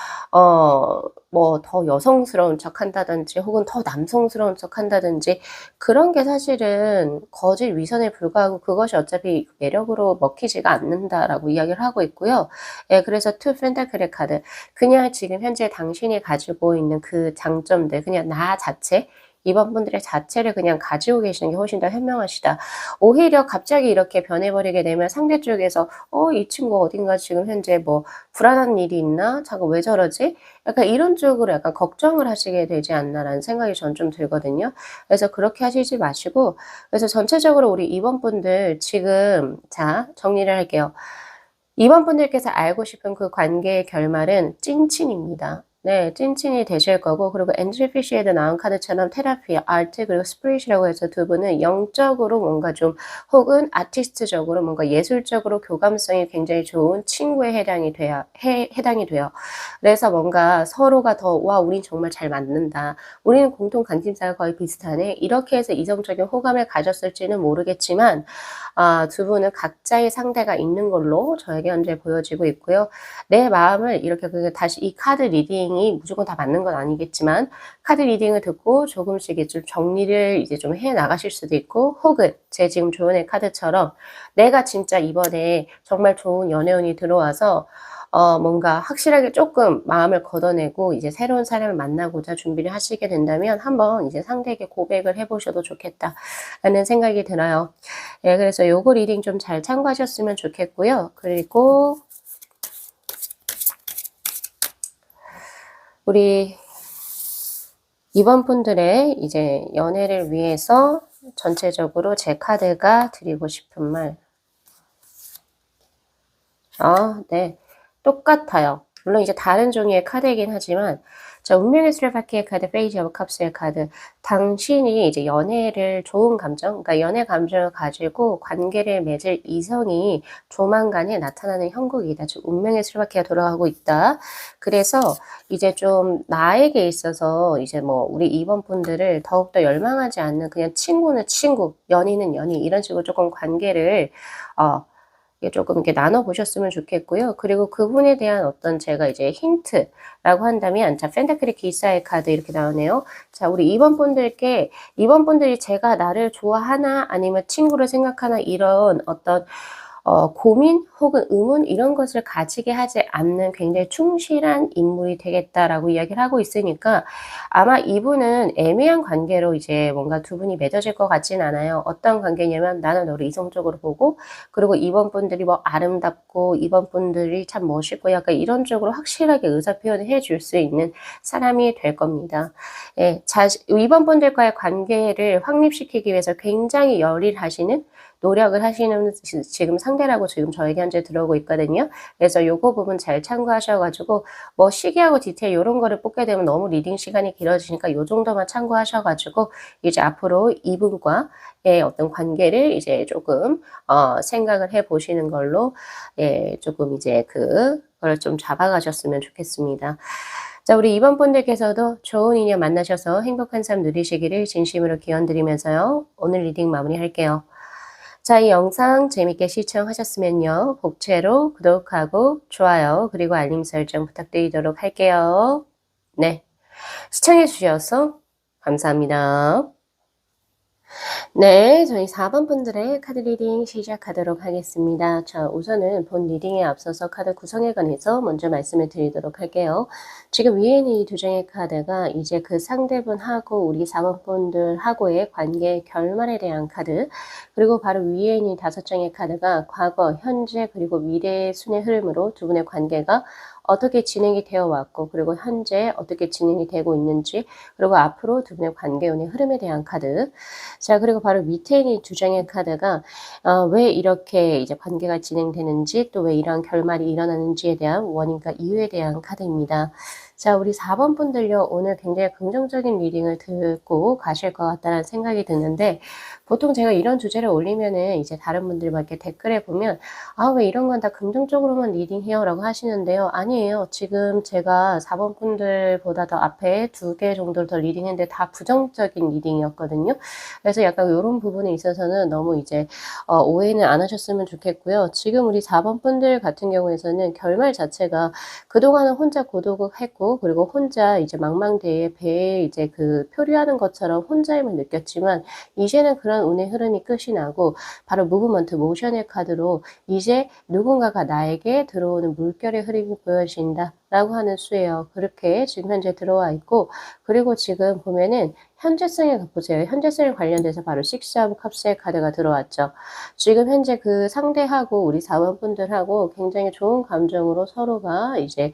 뭐 더 여성스러운 척한다든지 혹은 더 남성스러운 척한다든지 그런 게 사실은 거짓 위선에 불과하고 그것이 어차피 매력으로 먹히지가 않는다라고 이야기를 하고 있고요. 예 그래서 투 펜타클의 카드 그냥 지금 현재 당신이 가지고 있는 그 장점들 그냥 나 자체 이번 분들의 자체를 그냥 가지고 계시는 게 훨씬 더 현명하시다. 오히려 갑자기 이렇게 변해버리게 되면 상대 쪽에서 이 친구 어딘가 지금 현재 뭐 불안한 일이 있나? 자꾸 왜 저러지?' 약간 이런 쪽으로 약간 걱정을 하시게 되지 않나라는 생각이 전 좀 들거든요. 그래서 그렇게 하시지 마시고 그래서 전체적으로 우리 2번 분들 지금 자 정리를 할게요. 2번 분들께서 알고 싶은 그 관계의 결말은 찐친입니다. 네. 찐친이 되실 거고 그리고 엔젤 피쉬에도 나온 카드처럼 테라피, 아트 그리고 스피릿이라고 해서 두 분은 영적으로 뭔가 좀 혹은 아티스트적으로 뭔가 예술적으로 교감성이 굉장히 좋은 친구에 해당이 돼요. 그래서 뭔가 서로가 더 '와 우린 정말 잘 맞는다. 우리는 공통 관심사가 거의 비슷하네.' 이렇게 해서 이성적인 호감을 가졌을지는 모르겠지만 두 분은 각자의 상대가 있는 걸로 저에게 현재 보여지고 있고요. 내 마음을 이렇게 다시 이 카드 리딩이 무조건 다 맞는 건 아니겠지만 카드 리딩을 듣고 조금씩 이제 좀 정리를 이제 좀 해 나가실 수도 있고 혹은 제 지금 조언의 카드처럼 내가 진짜 이번에 정말 좋은 연애운이 들어와서 뭔가 확실하게 쪼끔 마음을 걷어내고 이제 새로운 사람을 만나고자 준비를 하시게 된다면 한번 이제 상대에게 고백을 해 보셔도 좋겠다라는 생각이 들어요. 예 그래서 요거 리딩 좀 잘 참고하셨으면 좋겠고요. 그리고 우리 2번 분들의 이제 연애를 위해서 전체적으로 제 카드가 드리고 싶은 말. 네. 똑같아요. 물론 이제 다른 종류의 카드이긴 하지만 자 운명의 수레바퀴의 카드, 페이지 오브 컵스의 카드. 당신이 이제 연애를 좋은 감정, 그러니까 연애 감정을 가지고 관계를 맺을 이성이 조만간에 나타나는 형국이다. 즉 운명의 수레바퀴가 돌아가고 있다. 그래서 이제 좀 나에게 있어서 이제 뭐 우리 2번 분들을 더욱더 열망하지 않는 그냥 친구는 친구, 연인은 연인 이런 식으로 조금 관계를 이게 조금 이렇게 나눠 보셨으면 좋겠고요. 그리고 그분에 대한 어떤 제가 이제 힌트라고 한다면 자 펜타클의 기사의 카드 이렇게 나오네요. 자 우리 2번 분들께 2번 분들이 제가 나를 좋아하나 아니면 친구를 생각하나 이런 어떤 고민 혹은 의문 이런 것을 가지게 하지 않는 굉장히 충실한 인물이 되겠다라고 이야기를 하고 있으니까 아마 이분은 애매한 관계로 이제 뭔가 두 분이 맺어질 것 같진 않아요. 어떤 관계냐면 나는 너를 이성적으로 보고 그리고 이번 분들이 뭐 아름답고 이번 분들이 참 멋있고 약간 이런 쪽으로 확실하게 의사 표현을 해줄 수 있는 사람이 될 겁니다. 예, 이번 분들과의 관계를 확립시키기 위해서 굉장히 열일하시는 노력을 하시는 지금 상대라고 지금 저에게 현재 들어오고 있거든요. 그래서 요거 부분 잘 참고하셔 가지고 뭐 시기하고 디테일 요런 거를 뽑게 되면 너무 리딩 시간이 길어지니까 요 정도만 참고하셔 가지고 이제 앞으로 이분과의 어떤 관계를 이제 조금 생각을 해 보시는 걸로 예 조금 이제 그걸 좀 잡아 가셨으면 좋겠습니다. 자, 우리 2번 분들께서도 좋은 인연 만나셔서 행복한 삶 누리시기를 진심으로 기원드리면서요. 오늘 리딩 마무리할게요. 자, 이 영상 재밌게 시청하셨으면요. 복채로 구독하고 좋아요 그리고 알림 설정 부탁드리도록 할게요. 네, 시청해 주셔서 감사합니다. 네, 저희 4번 분들의 카드 리딩 시작하도록 하겠습니다. 자, 우선은 본 리딩에 앞서서 카드 구성에 관해서 먼저 말씀을 드리도록 할게요. 지금 위에 있는 이 두 장의 카드가 이제 그 상대분하고 우리 4번 분들하고의 관계 결말에 대한 카드, 그리고 바로 위에 있는 5장의 카드가 과거, 현재, 그리고 미래의 순의 흐름으로 두 분의 관계가 어떻게 진행이 되어 왔고, 그리고 현재 어떻게 진행이 되고 있는지, 그리고 앞으로 두 분의 관계운의 흐름에 대한 카드. 자, 그리고 바로 밑에 있는 이 두 장의 카드가 왜 이렇게 이제 관계가 진행되는지, 또 왜 이러한 결말이 일어나는지에 대한 원인과 이유에 대한 카드입니다. 자, 우리 4번 분들요, 오늘 굉장히 긍정적인 리딩을 듣고 가실 것 같다는 생각이 드는데, 보통 제가 이런 주제를 올리면은 이제 다른 분들 막 이렇게 댓글에 보면 왜 이런 건 다 긍정적으로만 리딩해요 라고 하시는데요. 아니에요. 지금 제가 4번 분들보다 더 앞에 2개 정도 더 리딩했는데 다 부정적인 리딩이었거든요. 그래서 약간 요런 부분에 있어서는 너무 이제 오해는 안 하셨으면 좋겠고요. 지금 우리 4번 분들 같은 경우에서는 결말 자체가 그동안은 혼자 고독을 했고, 그리고 혼자 이제 망망대해 배에 이제 그 표류하는 것처럼 혼자임을 느꼈지만, 이제는 그런 운의 흐름이 끝이 나고 바로 무브먼트 모션의 카드로 이제 누군가가 나에게 들어오는 물결의 흐름이 보여진다 라고 하는 수예요. 그렇게 지금 현재 들어와 있고, 그리고 지금 보면은 현재성에 보세요. 현재성에 관련돼서 바로 식스 오브 컵스의 카드가 들어왔죠. 지금 현재 그 상대하고 우리 4번 분들하고 굉장히 좋은 감정으로 서로가 이제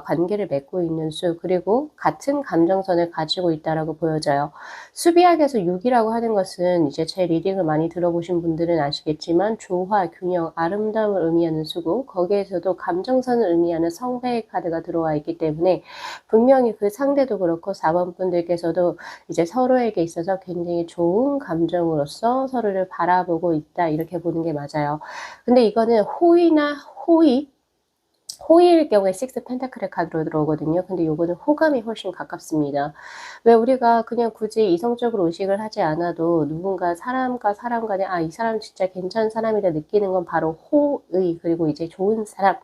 관계를 맺고 있는 수, 그리고 같은 감정선을 가지고 있다라고 보여져요. 수비학에서 6이라고 하는 것은 이제 제 리딩을 많이 들어보신 분들은 아시겠지만 조화, 균형, 아름다움을 의미하는 수고, 거기에서도 감정선을 의미하는 성배의 카드가 들어와 있기 때문에 분명히 그 상대도 그렇고 4번 분들께서도 이제 서로에게 있어서 굉장히 좋은 감정으로서 서로를 바라보고 있다, 이렇게 보는 게 맞아요. 근데 이거는 호의일 경우에 식스 펜타클의 카드로 들어오거든요. 근데 요거는 호감이 훨씬 가깝습니다. 왜 우리가 그냥 굳이 이성적으로 의식을 하지 않아도 누군가 사람과 사람 간에 이 사람 진짜 괜찮은 사람이다 느끼는 건 바로 호의, 그리고 이제 좋은 사람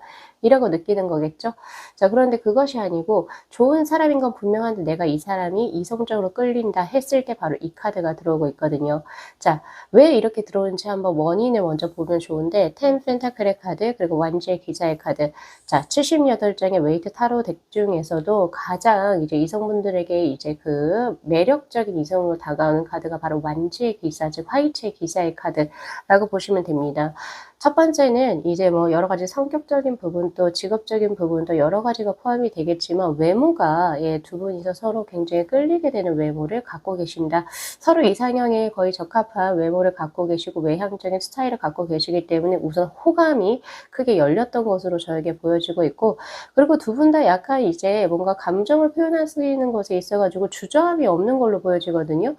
이라고 느끼는 거겠죠. 자, 그런데 그것이 아니고 좋은 사람인 건 분명한데 내가 이 사람이 이성적으로 끌린다 했을 때 바로 이 카드가 들어오고 있거든요. 자, 왜 이렇게 들어오는지 한번 원인을 먼저 보면 좋은데, 텐 펜타클의 카드, 그리고 완지의 기사의 카드. 자, 78장의 웨이트 타로 덱 중에서도 가장 이제 이성분들에게 이제 그 매력적인 이성으로 다가오는 카드가 바로 완지의 기사, 즉 화이트의 기사의 카드라고 보시면 됩니다. 첫 번째는 이제 뭐 여러 가지 성격적인 부분도 직업적인 부분도 여러 가지가 포함이 되겠지만, 외모가 두 분이서 서로 굉장히 끌리게 되는 외모를 갖고 계신다. 서로 이상형에 거의 적합한 외모를 갖고 계시고 외향적인 스타일을 갖고 계시기 때문에 우선 호감이 크게 열렸던 것으로 저에게 보여지고 있고, 그리고 두 분 다 약간 이제 뭔가 감정을 표현할 수 있는 것에 있어가지고 주저함이 없는 걸로 보여지거든요.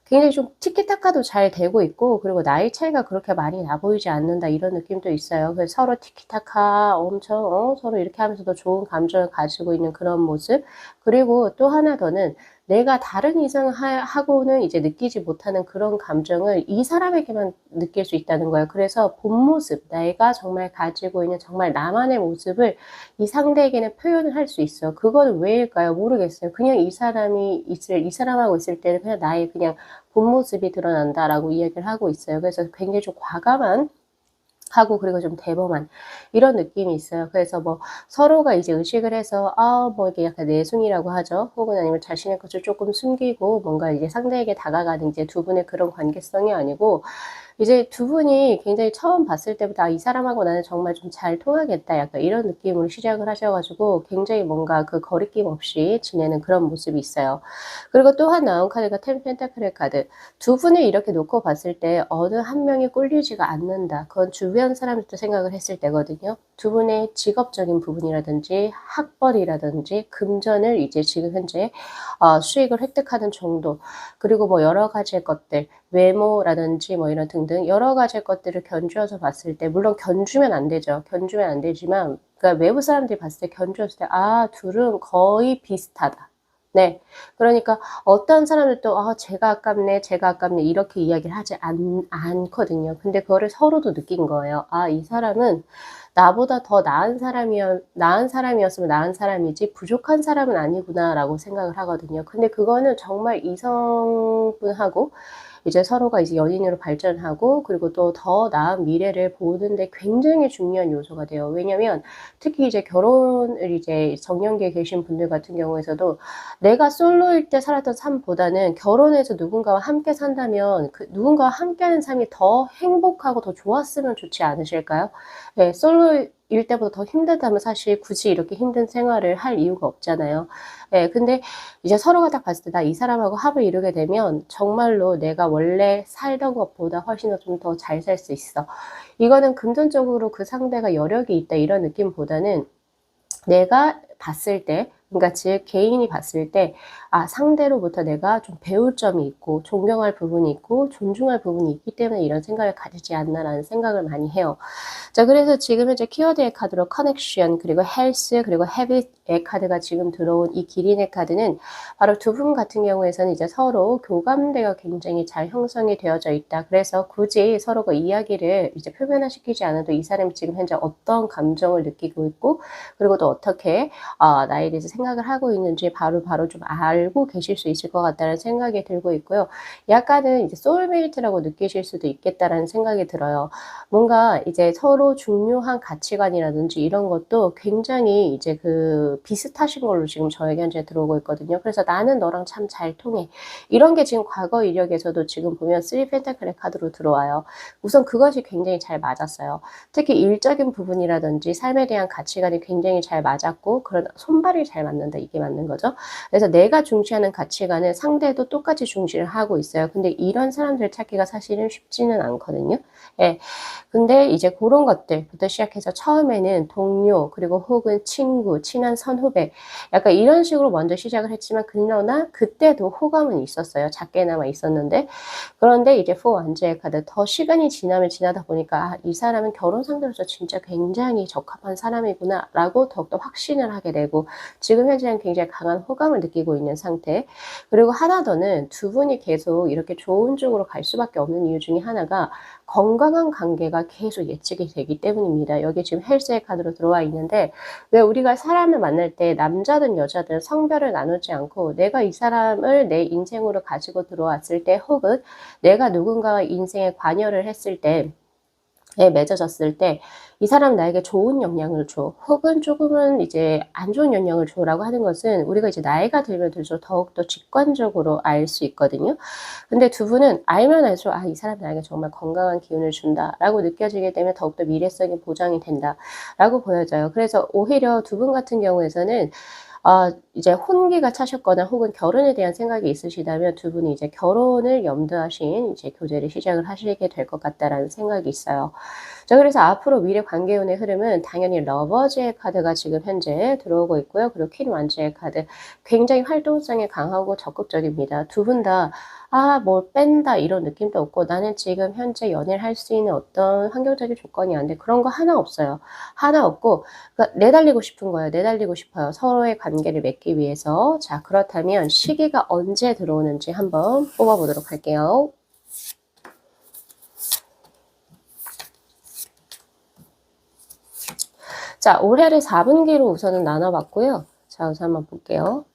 굉장히 좀 티키타카도 잘 되고 있고, 그리고 나이 차이가 그렇게 많이 나 보이지 않는다, 이런 느낌도 있어요. 그래서 서로 티키타카 엄청 서로 이렇게 하면서도 좋은 감정을 가지고 있는 그런 모습. 그리고 또 하나 더는 내가 다른 이성하고는 이제 느끼지 못하는 그런 감정을 이 사람에게만 느낄 수 있다는 거예요. 그래서 본 모습, 내가 정말 가지고 있는 정말 나만의 모습을 이 상대에게는 표현을 할 수 있어. 그건 왜일까요? 모르겠어요. 그냥 이 사람하고 있을 때는 그냥 나의 그냥 본 모습이 드러난다라고 이야기를 하고 있어요. 그래서 굉장히 좀 과감한 하고, 그리고 좀 대범한 이런 느낌이 있어요. 그래서 뭐 서로가 이제 의식을 해서 뭐 이게 약간 내숭이라고 하죠. 혹은 아니면 자신의 것을 조금 숨기고 뭔가 이제 상대에게 다가가는 이제 두 분의 그런 관계성이 아니고, 이제 두 분이 굉장히 처음 봤을 때부터 '아 이 사람하고 나는 정말 좀 잘 통하겠다.' 약간 이런 느낌으로 시작을 하셔 가지고 굉장히 뭔가 그 거리낌 없이 지내는 그런 모습이 있어요. 그리고 또 한 나온 카드가 텐 펜타클의 카드. 두 분을 이렇게 놓고 봤을 때 어느 한 명이 꿀리지가 않는다. 그건 주변 사람들도 생각을 했을 때거든요. 두 분의 직업적인 부분이라든지 학벌이라든지 금전을 이제 지금 현재 수익을 획득하는 정도, 그리고 뭐 여러 가지의 것들, 외모라든지 뭐 이런 등등 여러 가지의 것들을 견주어서 봤을 때, 물론 견주면 안 되죠. 견주면 안 되지만 그러니까 외부 사람들이 봤을 때 견주었을 때 '아 둘은 거의 비슷하다.' 네. 그러니까 어떤 사람은 또 "아 쟤가 아깝네, 쟤가 아깝네." 이렇게 이야기를 하지 않거든요. 근데 그거를 서로도 느낀 거예요. '아 이 사람은 나보다 더 나은 사람이었으면 나은 사람이지 부족한 사람은 아니구나.'라고 생각을 하거든요. 근데 그거는 정말 이성분하고 이제 서로가 이제 연인으로 발전하고 그리고 또 더 나은 미래를 보는 데 굉장히 중요한 요소가 돼요. 왜냐면 특히 이제 결혼을 이제 정년기에 계신 분들 같은 경우에서도 내가 솔로일 때 살았던 삶보다는 결혼해서 누군가와 함께 산다면 그 누군가와 함께하는 삶이 더 행복하고 더 좋았으면 좋지 않으실까요? 네. 솔로일 때보다 더 힘들다면 사실 굳이 이렇게 힘든 생활을 할 이유가 없잖아요. 예. 근데 이제 서로가 딱 봤을 때 '나 이 사람하고 합을 이루게 되면 정말로 내가 원래 살던 것보다 훨씬 더 좀 더 잘 살 수 있어.' 이거는 금전적으로 그 상대가 여력이 있다 이런 느낌보다는 내가 봤을 때, 그러니까 즉 개인이 봤을 때 '아 상대로부터 내가 좀 배울 점이 있고 존경할 부분이 있고 존중할 부분이 있기 때문에 이런 생각을 가지지 않나.'라는 생각을 많이 해요. 자 그래서 지금 현재 키워드의 카드로 커넥션, 그리고 헬스, 그리고 헤빗의 카드가 지금 들어온 이 기린의 카드는 바로 두 분 같은 경우에서는 이제 서로 교감대가 굉장히 잘 형성이 되어져 있다. 그래서 굳이 서로가 이야기를 이제 표면화시키지 않아도 이 사람이 지금 현재 어떤 감정을 느끼고 있고 그리고 또 어떻게 나에 대해서 생각을 하고 있는지 바로바로 좀 알고 계실 수 있을 것 같다는 생각이 들고 있고요. 약간은 이제 소울메이트라고 느끼실 수도 있겠다라는 생각이 들어요. 뭔가 이제 서로 중요한 가치관이라든지 이런 것도 굉장히 이제 그 비슷하신 걸로 지금 저에게 현재 들어오고 있거든요. 그래서 '나는 너랑 참 잘 통해.' 이런 게 지금 과거 이력에서도 지금 보면 3 펜타클의 카드로 들어와요. 우선 그것이 굉장히 잘 맞았어요. 특히 일적인 부분이라든지 삶에 대한 가치관이 굉장히 잘 맞았고 그런 손발이 잘 맞는다 이게 맞는 거죠. 그래서 내가 중시하는 가치관을 상대도 똑같이 중시를 하고 있어요. 근데 이런 사람들 찾기가 사실은 쉽지는 않거든요. 예. 근데 이제 고런 것들부터 시작해서 처음에는 동료 그리고 혹은 친구, 친한 선후배 약간 이런 식으로 먼저 시작을 했지만 그러나 그때도 호감은 있었어요. 작게나마 있었는데 그런데 이제 4 왕자의 카드 더 시간이 지나면 지나다 보니까 '아 이 사람은 결혼 상대로서 진짜 굉장히 적합한 사람이구나.'라고 더욱더 확신을 하게 되고 지금 현재는 굉장히 강한 호감을 느끼고 있는 상태. 그리고 하나 더는 두 분이 계속 이렇게 좋은 쪽으로 갈 수밖에 없는 이유 중에 하나가 건강한 관계가 계속 예측이 되기 때문입니다. 여기 지금 헬스의 카드로 들어와 있는데 왜 우리가 사람을 만날 때 남자든 여자든 성별을 나누지 않고 내가 이 사람을 내 인생으로 가지고 들어왔을 때 혹은 내가 누군가와 인생에 관여를 했을 때 맺어졌을 때 '이 사람은 나에게 좋은 영향을 줘.' 혹은 '조금은 이제 안 좋은 영향을 줘.'라고 하는 것은 우리가 이제 나이가 들면 들수록 더욱더 직관적으로 알 수 있거든요. 근데 두 분은 알면 알수록 '아 이 사람이 나에게 정말 건강한 기운을 준다.'라고 느껴지게 되면 더욱더 미래성이 보장이 된다라고 보여져요. 그래서 오히려 두 분 같은 경우에서는 이제 혼기가 차셨거나 혹은 결혼에 대한 생각이 있으시다면 두 분이 이제 결혼을 염두하신 이제 교제를 시작을 하시게 될 것 같다라는 생각이 있어요. 자 그래서 앞으로 미래 관계운의 흐름은 당연히 러버즈의 카드가 지금 현재 들어오고 있고요. 그리고 퀸 왕자의 카드 굉장히 활동성이 강하고 적극적입니다. 두 분 다 '아 뭘 뺀다.' 이런 느낌도 없고 '나는 지금 현재 연애를 할 수 있는 어떤 환경적인 조건이 안 돼.' 그런 거 하나 없어요. 하나 없고 그러니까 내달리고 싶은 거예요. 내달리고 싶어요. 서로의 관계를 맺기 위해서. 자 그렇다면 시기가 언제 들어오는지 한번 뽑아 보도록 할게요. 자 올해를 4분기로 우선은 나눠 봤고요. 자 우선 한번 볼게요.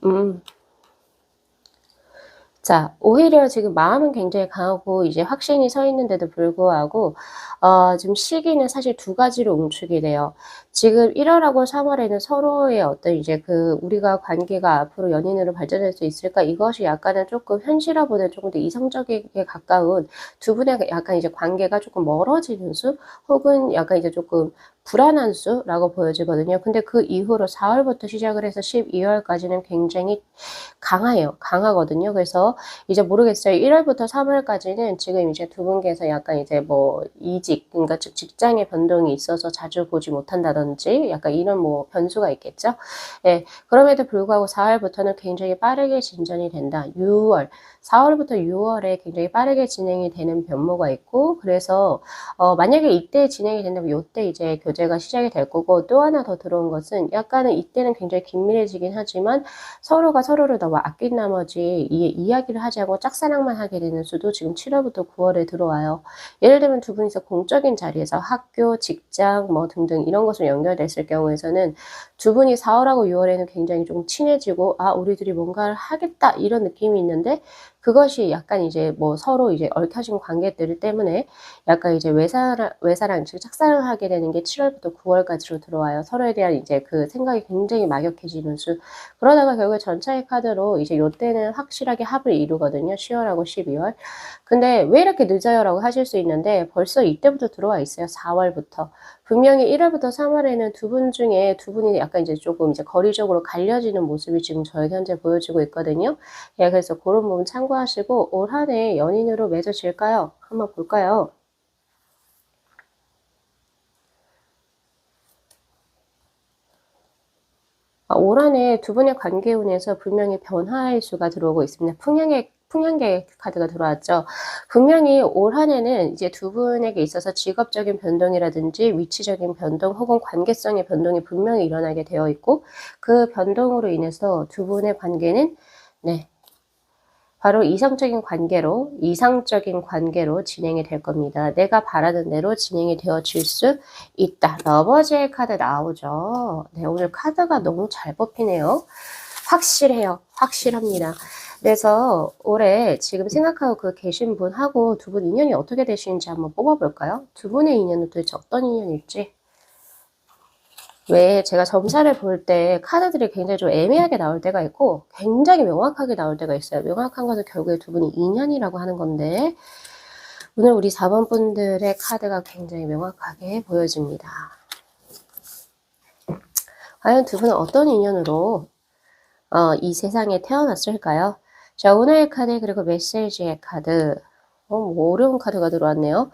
음. 자 오히려 지금 마음은 굉장히 강하고 이제 확신이 서 있는데도 불구하고 지금 시기는 사실 두 가지로 응축이 돼요. 지금 1월하고 3월에는 서로의 어떤 이제 그 '우리가 관계가 앞으로 연인으로 발전할 수 있을까?' 이것이 약간은 쪼끔 현실화보다는 쪼금 더 이성적이게 가까운 두 분의 약간 이제 관계가 쪼끔 멀어지는 수 혹은 약간 이제 쪼끔 불안한 수라고 보여지거든요. 근데 그 이후로 4월부터 시작을 해서 12월까지는 굉장히 강해요. 강하거든요. 그래서 이제 모르겠어요. 1월부터 3월까지는 지금 이제 두 분께서 약간 이제 뭐 이직 그러니까 즉 직장의 변동이 있어서 자주 보지 못한다든지 약간 이런 뭐 변수가 있겠죠. 예. 그럼에도 불구하고 4월부터는 굉장히 빠르게 진전이 된다. 6월 4월부터 6월에 굉장히 빠르게 진행이 되는 변모가 있고 그래서 만약에 이때 진행이 된다면 요때 이제 교제가 시작이 될 거고 또 하나 더 들어온 것은 약간은 이때는 굉장히 긴밀해지긴 하지만 서로가 서로를 너무 아낀 나머지 이야기를 하지 않고 짝사랑만 하게 되는 수도 지금 7월부터 9월에 들어와요. 예를 들면 두 분이서 공적인 자리에서 학교, 직장 뭐 등등 이런 것으로 연결됐을 경우에서는 두 분이 4월하고 6월에는 굉장히 좀 친해지고 '아 우리들이 뭔가를 하겠다.' 이런 느낌이 있는데 그것이 약간 이제 뭐 서로 이제 얽혀진 관계들 때문에 약간 이제 외사랑 즉 짝사랑을 하게 되는 게 7월부터 9월까지로 들어와요. 서로에 대한 이제 그 생각이 굉장히 막역해지는 수. 그러다가 결국에 전차의 카드로 이제 요때는 확실하게 합을 이루거든요. 10월하고 12월. 근데 "왜 이렇게 늦어요?"라고 하실 수 있는데 벌써 이때부터 들어와 있어요. 4월부터. 분명히 1월부터 3월에는 두 분 중에 두 분이 약간 이제 쪼금 이제 거리적으로 갈려지는 모습이 지금 저희 현재 보여지고 있거든요. 예 그래서 고런 부분 참고하시고 올 한 해 연인으로 맺어질까요? 한번 볼까요? 올 한 해 두 분의 관계 운에서 분명히 변화의 수가 들어오고 있습니다. 풍년계 카드가 들어왔죠. 분명히 올 한 해는 이제 두 분에게 있어서 직업적인 변동이라든지 위치적인 변동 혹은 관계성의 변동이 분명히 일어나게 되어 있고 그 변동으로 인해서 두 분의 관계는 네 바로 이상적인 관계로 진행이 될 겁니다. 내가 바라는 대로 진행이 되어질 수 있다. 러버즈의 카드 나오죠. 네, 오늘 카드가 너무 잘 뽑히네요. 확실해요. 확실합니다. 그래서 올해 지금 생각하고 계신 분하고 두 분 인연이 어떻게 되시는지 한번 뽑아볼까요? 두 분의 인연은 도대체 어떤 인연일지. 왜 제가 점사를 볼 때 카드들이 굉장히 좀 애매하게 나올 때가 있고 굉장히 명확하게 나올 때가 있어요. 명확한 것은 결국에 두 분이 인연이라고 하는 건데 오늘 우리 4번 분들의 카드가 굉장히 명확하게 보여집니다. 과연 두 분은 어떤 인연으로 이 세상에 태어났을까요? 자, 오늘의 카드 그리고 메시지의 카드 뭐 어려운 카드가 들어왔네요.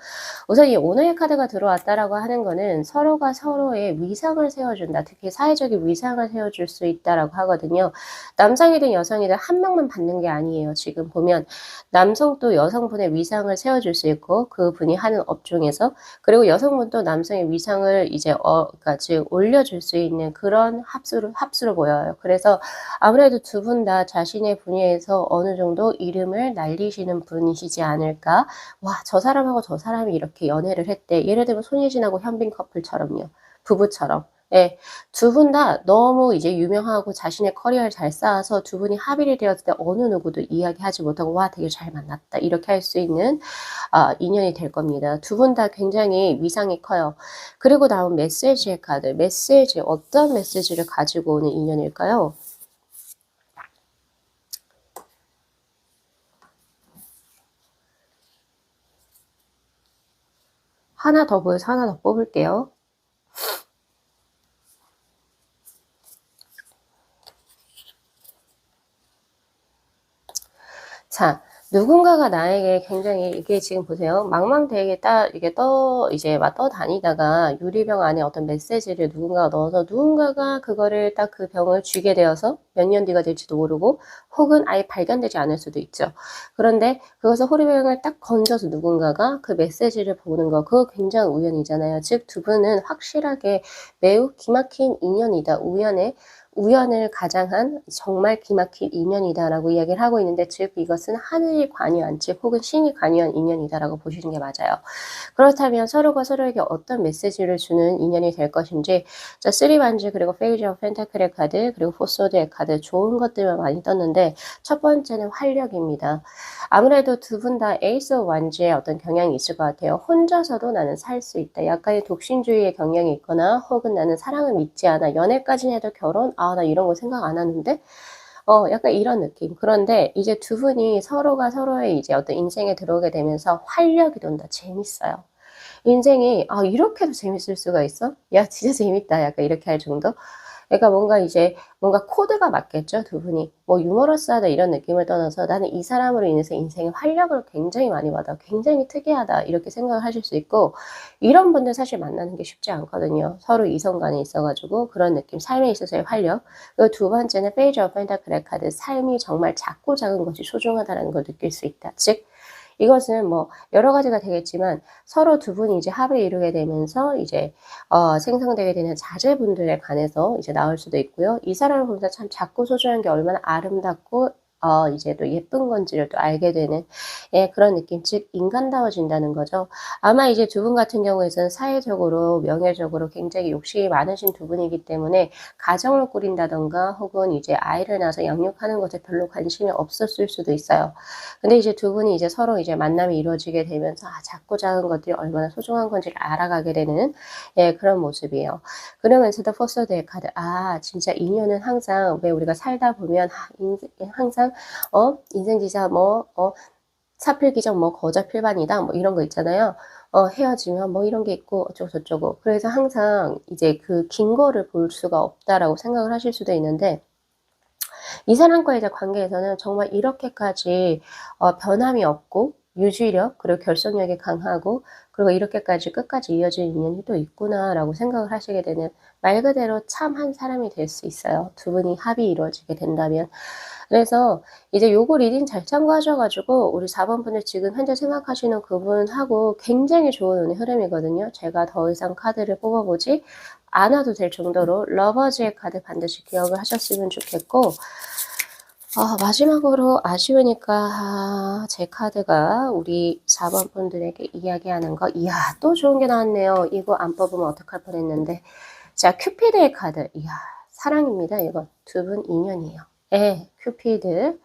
우선 이 오너의 카드가 들어왔다라고 하는 거는 서로가 서로의 위상을 세워준다. 특히 사회적인 위상을 세워줄 수 있다라고 하거든요. 남성이든 여성이든 한 명만 받는 게 아니에요. 지금 보면 남성도 여성분의 위상을 세워줄 수 있고 그분이 하는 업종에서 그리고 여성분도 남성의 위상을 이제 그러니까 즉 올려줄 수 있는 그런 합수로 보여요. 그래서 아무래도 두 분 다 자신의 분야에서 어느 정도 이름을 날리시는 분이시지 않을까. 와, 저 사람하고 저 사람이 이렇게 연애를 했대. 예를 들면 손예진하고 현빈 커플처럼요. 부부처럼. 예. 두 분 다 너무 이제 유명하고 자신의 커리어를 잘 쌓아서 두 분이 합의를 되었을 때 어느 누구도 이야기하지 못하고 '와 되게 잘 만났다.' 이렇게 할 수 있는 인연이 될 겁니다. 두 분 다 굉장히 위상이 커요. 그리고 나온 메시지의 카드. 메시지 어떤 메시지를 가지고 오는 인연일까요? 하나 더 보여서 하나 더 뽑을게요. 자, 누군가가 나에게 굉장히 이게 지금 보세요. 망망대해에 이게 이제 막 떠다니다가 유리병 안에 어떤 메시지를 누군가가 넣어서 누군가가 그거를 딱 그 병을 쥐게 되어서 몇 년 뒤가 될지도 모르고 혹은 아예 발견되지 않을 수도 있죠. 그런데 그것을 호리병을 딱 건져서 누군가가 그 메시지를 보는 거 그거 굉장한 우연이잖아요. 즉 두 분은 확실하게 매우 기막힌 인연이다. 우연을 가장한 정말 기막힌 인연이다라고 이야기를 하고 있는데 즉 이것은 하늘이 관여한 즉 혹은 신이 관여한 인연이다라고 보시는 게 맞아요. 그렇다면 서로가 서로에게 어떤 메시지를 주는 인연이 될 것인지 자, 3 반지 그리고 페이지 오브 펜타클의 카드 그리고 4 소드의 카드 카드 좋은 것들만 많이 떴는데 첫 번째는 활력입니다. 아무래도 두 분 다 에이스 오브 원즈의 어떤 경향이 있을 것 같아요. 혼자서도 나는 살 수 있다. 약간의 독신주의의 경향이 있거나 혹은 나는 사랑을 믿지 않아. 연애까지는 해도 결혼? 아, 나 이런 거 생각 안 하는데? 약간 이런 느낌. 그런데 이제 두 분이 서로가 서로의 이제 어떤 인생에 들어오게 되면서 활력이 돈다. 재밌어요. 인생이 '아 이렇게도 재밌을 수가 있어? 야 진짜 재밌다.' 약간 이렇게 할 정도? 그러니까 뭔가 이제 뭔가 코드가 맞겠죠, 두 분이. 뭐 유머러스하다 이런 느낌을 떠나서 '나는 이 사람으로 인해서 인생에 활력을 굉장히 많이 받아. 굉장히 특이하다.' 이렇게 생각을 하실 수 있고 이런 분들 사실 만나는 게 쉽지 않거든요. 서로 이성 간에 있어 가지고 그런 느낌, 삶에 있어서의 활력. 그리고 두 번째는 페이지 오브 펜타클의 카드, 삶이 정말 작고 작은 것이 소중하다라는 걸 느낄 수 있다. 즉 이것은 뭐 여러 가지가 되겠지만 서로 두 분이 이제 합을 이루게 되면서 이제 생성되게 되는 자제분들에 관해서 이제 나올 수도 있고요. 이 사람을 보면서 참 작고 소중한 게 얼마나 아름답고 이제 또 예쁜 건지를 또 알게 되는 예 그런 느낌. 즉 인간다워진다는 거죠. 아마 이제 두 분 같은 경우에는 사회적으로 명예적으로 굉장히 욕심이 많으신 두 분이기 때문에 가정을 꾸린다든가 혹은 이제 아이를 낳아서 양육하는 것에 별로 관심이 없었을 수도 있어요. 근데 이제 두 분이 이제 서로 이제 만남이 이루어지게 되면서 작고 작은 것들이 얼마나 소중한 건지를 알아가게 되는 예 그런 모습이에요. 그러면서도 포스터드의 카드 진짜 인연은 항상 왜 우리가 살다 보면 인생 항상 인생지사 뭐 사필기정 뭐 거저필반이다 뭐 이런 거 있잖아요. 헤어지면 뭐 이런 게 있고 어쩌고 저쩌고. 그래서 항상 이제 그 긴 거를 볼 수가 없다라고 생각을 하실 수도 있는데 이 사람과의 이제 관계에서는 정말 이렇게까지 변함이 없고 유지력 그리고 결속력이 강하고 그리고 이렇게까지 끝까지 이어지는 인연이 또 있구나라고 생각을 하시게 되는 말 그대로 참 한 사람이 될 수 있어요. 두 분이 합이 이루어지게 된다면. 그래서 이제 요거 리딩 잘 참고하셔 가지고 우리 4번 분들 지금 현재 생각하시는 그분하고 굉장히 좋은 운의 흐름이거든요. 제가 더 이상 카드를 뽑아 보지 않아도 될 정도로 러버즈의 카드 반드시 기억을 하셨으면 좋겠고 마지막으로 아쉬우니까 제 카드가 우리 4번 분들에게 이야기하는 거 이야 또 좋은 게 나왔네요. 이거 안 뽑으면 어떡할 뻔했는데. 자 큐피드의 카드. 이야 사랑입니다 이건. 두 분 인연이에요. 예 큐피드.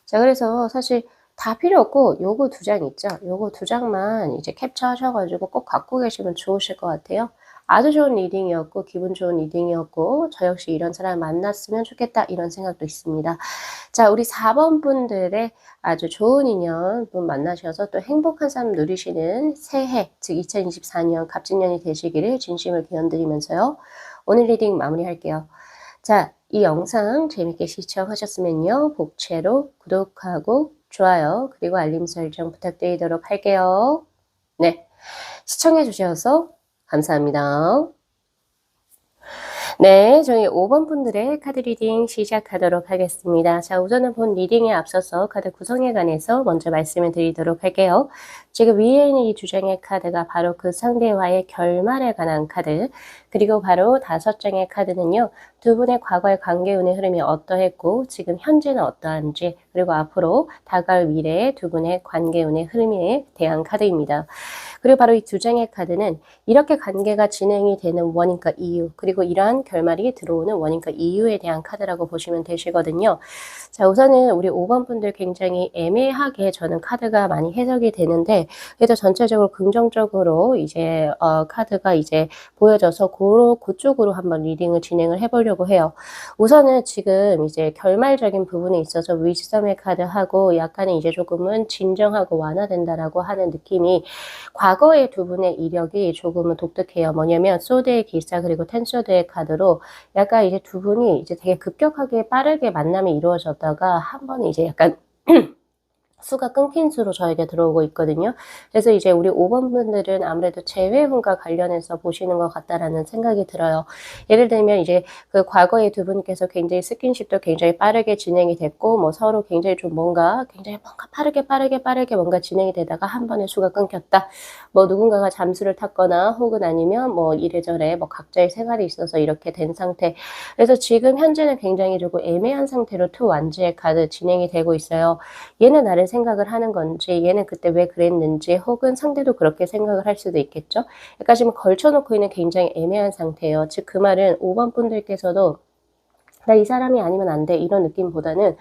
자 그래서 사실 다 필요 없고 요거 두 장 있죠. 요거 두 장만 이제 캡처하셔 가지고 꼭 갖고 계시면 좋으실 것 같아요. 아주 좋은 리딩이었고 기분 좋은 리딩이었고 저 역시 이런 사람 만났으면 좋겠다 이런 생각도 있습니다. 자 우리 4번 분들의 아주 좋은 인연 분 만나셔서 또 행복한 삶 누리시는 새해 즉 2024년 갑진년이 되시기를 진심을 기원드리면서요. 오늘 리딩 마무리할게요. 자, 이 영상 재밌게 시청하셨으면요. 복채로 구독하고 좋아요 그리고 알림 설정 부탁드리도록 할게요. 네, 시청해 주셔서 감사합니다. 네, 저희 5번 분들의 카드 리딩 시작하도록 하겠습니다. 자, 우선은 본 리딩에 앞서서 카드 구성에 관해서 먼저 말씀을 드리도록 할게요. 지금 위에 있는 이 두 장의 카드가 바로 그 상대와의 결말에 관한 카드, 그리고 바로 5장의 카드는요. 두 분의 과거의 관계 운의 흐름이 어떠했고 지금 현재는 어떠한지 그리고 앞으로 다가올 미래의 두 분의 관계 운의 흐름에 대한 카드입니다. 그리고 바로 이 두 장의 카드는 이렇게 관계가 진행이 되는 원인과 이유 그리고 이러한 결말이 들어오는 원인과 이유에 대한 카드라고 보시면 되시거든요. 자 우선은 우리 5번 분들 굉장히 애매하게 저는 카드가 많이 해석이 되는데 그래도 전체적으로 긍정적으로 이제 카드가 이제 보여져서 그쪽으로 한번 리딩을 진행을 해보려고 해요. 우선은 지금 이제 결말적인 부분에 있어서 위즈덤의 카드하고 약간의 이제 조금은 진정하고 완화된다라고 하는 느낌이 과거의 두 분의 이력이 조금은 독특해요. 뭐냐면 소드의 기사 그리고 텐소드의 카드로 약간 이제 두 분이 이제 되게 급격하게 빠르게 만남이 이루어졌다가 한 번에 이제 약간 수가 끊긴 수로 저에게 들어오고 있거든요. 그래서 이제 우리 5번 분들은 아무래도 재회분과 관련해서 보시는 것 같다라는 생각이 들어요. 예를 들면 이제 그 과거의 두 분께서 굉장히 스킨십도 굉장히 빠르게 진행이 됐고 뭐 서로 굉장히 좀 뭔가 굉장히 뭔가 빠르게 뭔가 진행이 되다가 한 번에 수가 끊겼다. 뭐 누군가가 잠수를 탔거나 혹은 아니면 뭐 이래저래 뭐 각자의 생활이 있어서 이렇게 된 상태. 그래서 지금 현재는 굉장히 조금 애매한 상태로 투 완즈의 카드 진행이 되고 있어요. 얘는 나를 생각을 하는 건지 얘는 그때 왜 그랬는지 혹은 상대도 그렇게 생각을 할 수도 있겠죠. 약간 지금 걸쳐놓고 있는 굉장히 애매한 상태예요. 즉 그 말은 5번 분들께서도 나 이 사람이 아니면 안 돼. 이런 느낌보다는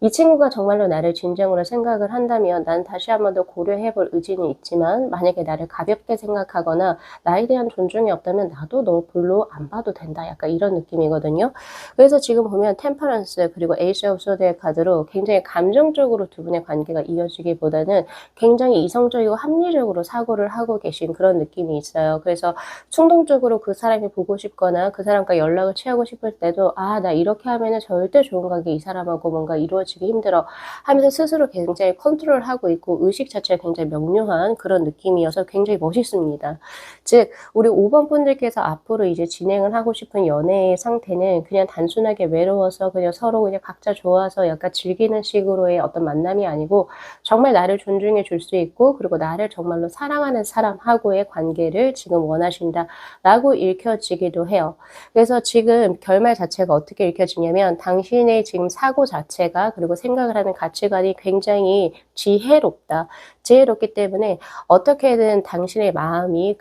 이 친구가 정말로 나를 진정으로 생각을 한다면 난 다시 한 번 더 고려해 볼 의지는 있지만 만약에 나를 가볍게 생각하거나 나에 대한 존중이 없다면 나도 너 별로 안 봐도 된다. 약간 이런 느낌이거든요. 그래서 지금 보면 템퍼런스 그리고 에이스 오브 소드의 카드로 굉장히 감정적으로 두 분의 관계가 이어지기보다는 굉장히 이성적이고 합리적으로 사고를 하고 계신 그런 느낌이 있어요. 그래서 충동적으로 그 사람이 보고 싶거나 그 사람과 연락을 취하고 싶을 때도 아, 나 이렇게 하면은 절대 좋은 관계 이 사람하고 뭔가 이루어지기 힘들어 하면서 스스로 굉장히 컨트롤하고 있고 의식 자체가 굉장히 명료한 그런 느낌이어서 굉장히 멋있습니다. 즉 우리 5번 분들께서 앞으로 이제 진행을 하고 싶은 연애의 상태는 그냥 단순하게 외로워서 그냥 서로 그냥 각자 좋아서 약간 즐기는 식으로의 어떤 만남이 아니고 정말 나를 존중해 줄 수 있고 그리고 나를 정말로 사랑하는 사람하고의 관계를 지금 원하신다라고 읽혀지기도 해요. 그래서 지금 결말 자체가 어떻게 읽혀지냐면 당신의 지금 사고 자체가 그리고 생각을 하는 가치관이 굉장히 지혜롭다. 지혜롭기 때문에 어떻게든 당신의 마음이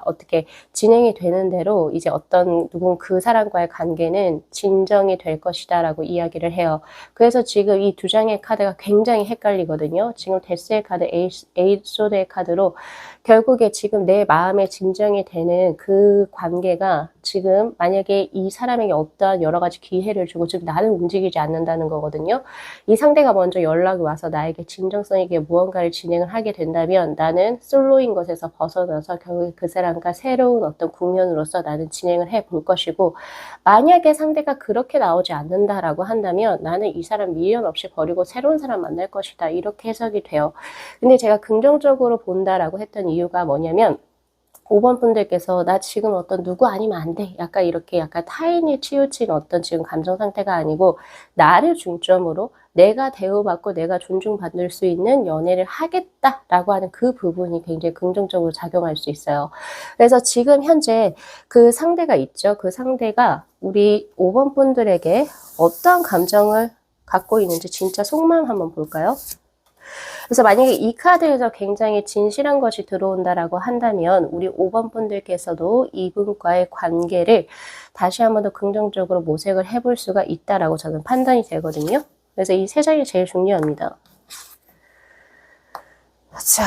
어떻게 진행이 되는 대로 이제 어떤 그 사람과의 관계는 진정이 될 것이다라고 이야기를 해요. 그래서 지금 이 두 장의 카드가 굉장히 헷갈리거든요. 지금 데스의 카드, 에이소드의 카드로 결국에 지금 내 마음에 진정이 되는 그 관계가 지금 만약에 이 사람에게 어떠한 여러 가지 기회를 주고 지금 나는 움직이지 않는다는 거거든요. 이 상대가 먼저 연락이 와서 나에게 진정성 있게 무언가를 진행을 하게 된다면 나는 솔로인 것에서 벗어나서 결국에 그 사람과 새로운 어떤 국면으로서 나는 진행을 해 볼 것이고 만약에 상대가 그렇게 나오지 않는다라고 한다면 나는 이 사람 미련 없이 버리고 새로운 사람 만날 것이다. 이렇게 해석이 돼요. 근데 제가 긍정적으로 본다라고 했던 이유가 뭐냐면 5번 분들께서 나 지금 어떤 누구 아니면 안 돼. 약간 이렇게 약간 타인이 치우친 어떤 지금 감정 상태가 아니고 나를 중점으로 내가 대우받고 내가 존중받을 수 있는 연애를 하겠다라고 하는 그 부분이 굉장히 긍정적으로 작용할 수 있어요. 그래서 지금 현재 그 상대가 있죠. 그 상대가 우리 5번 분들에게 어떤 감정을 갖고 있는지 진짜 속마음 한번 볼까요? 그래서 만약에 이 카드에서 굉장히 진실한 것이 들어온다라고 한다면 우리 5번 분들께서도 이분과의 관계를 다시 한 번 더 긍정적으로 모색을 해볼 수가 있다라고 저는 판단이 되거든요. 그래서 이 세 장이 제일 중요합니다. 자,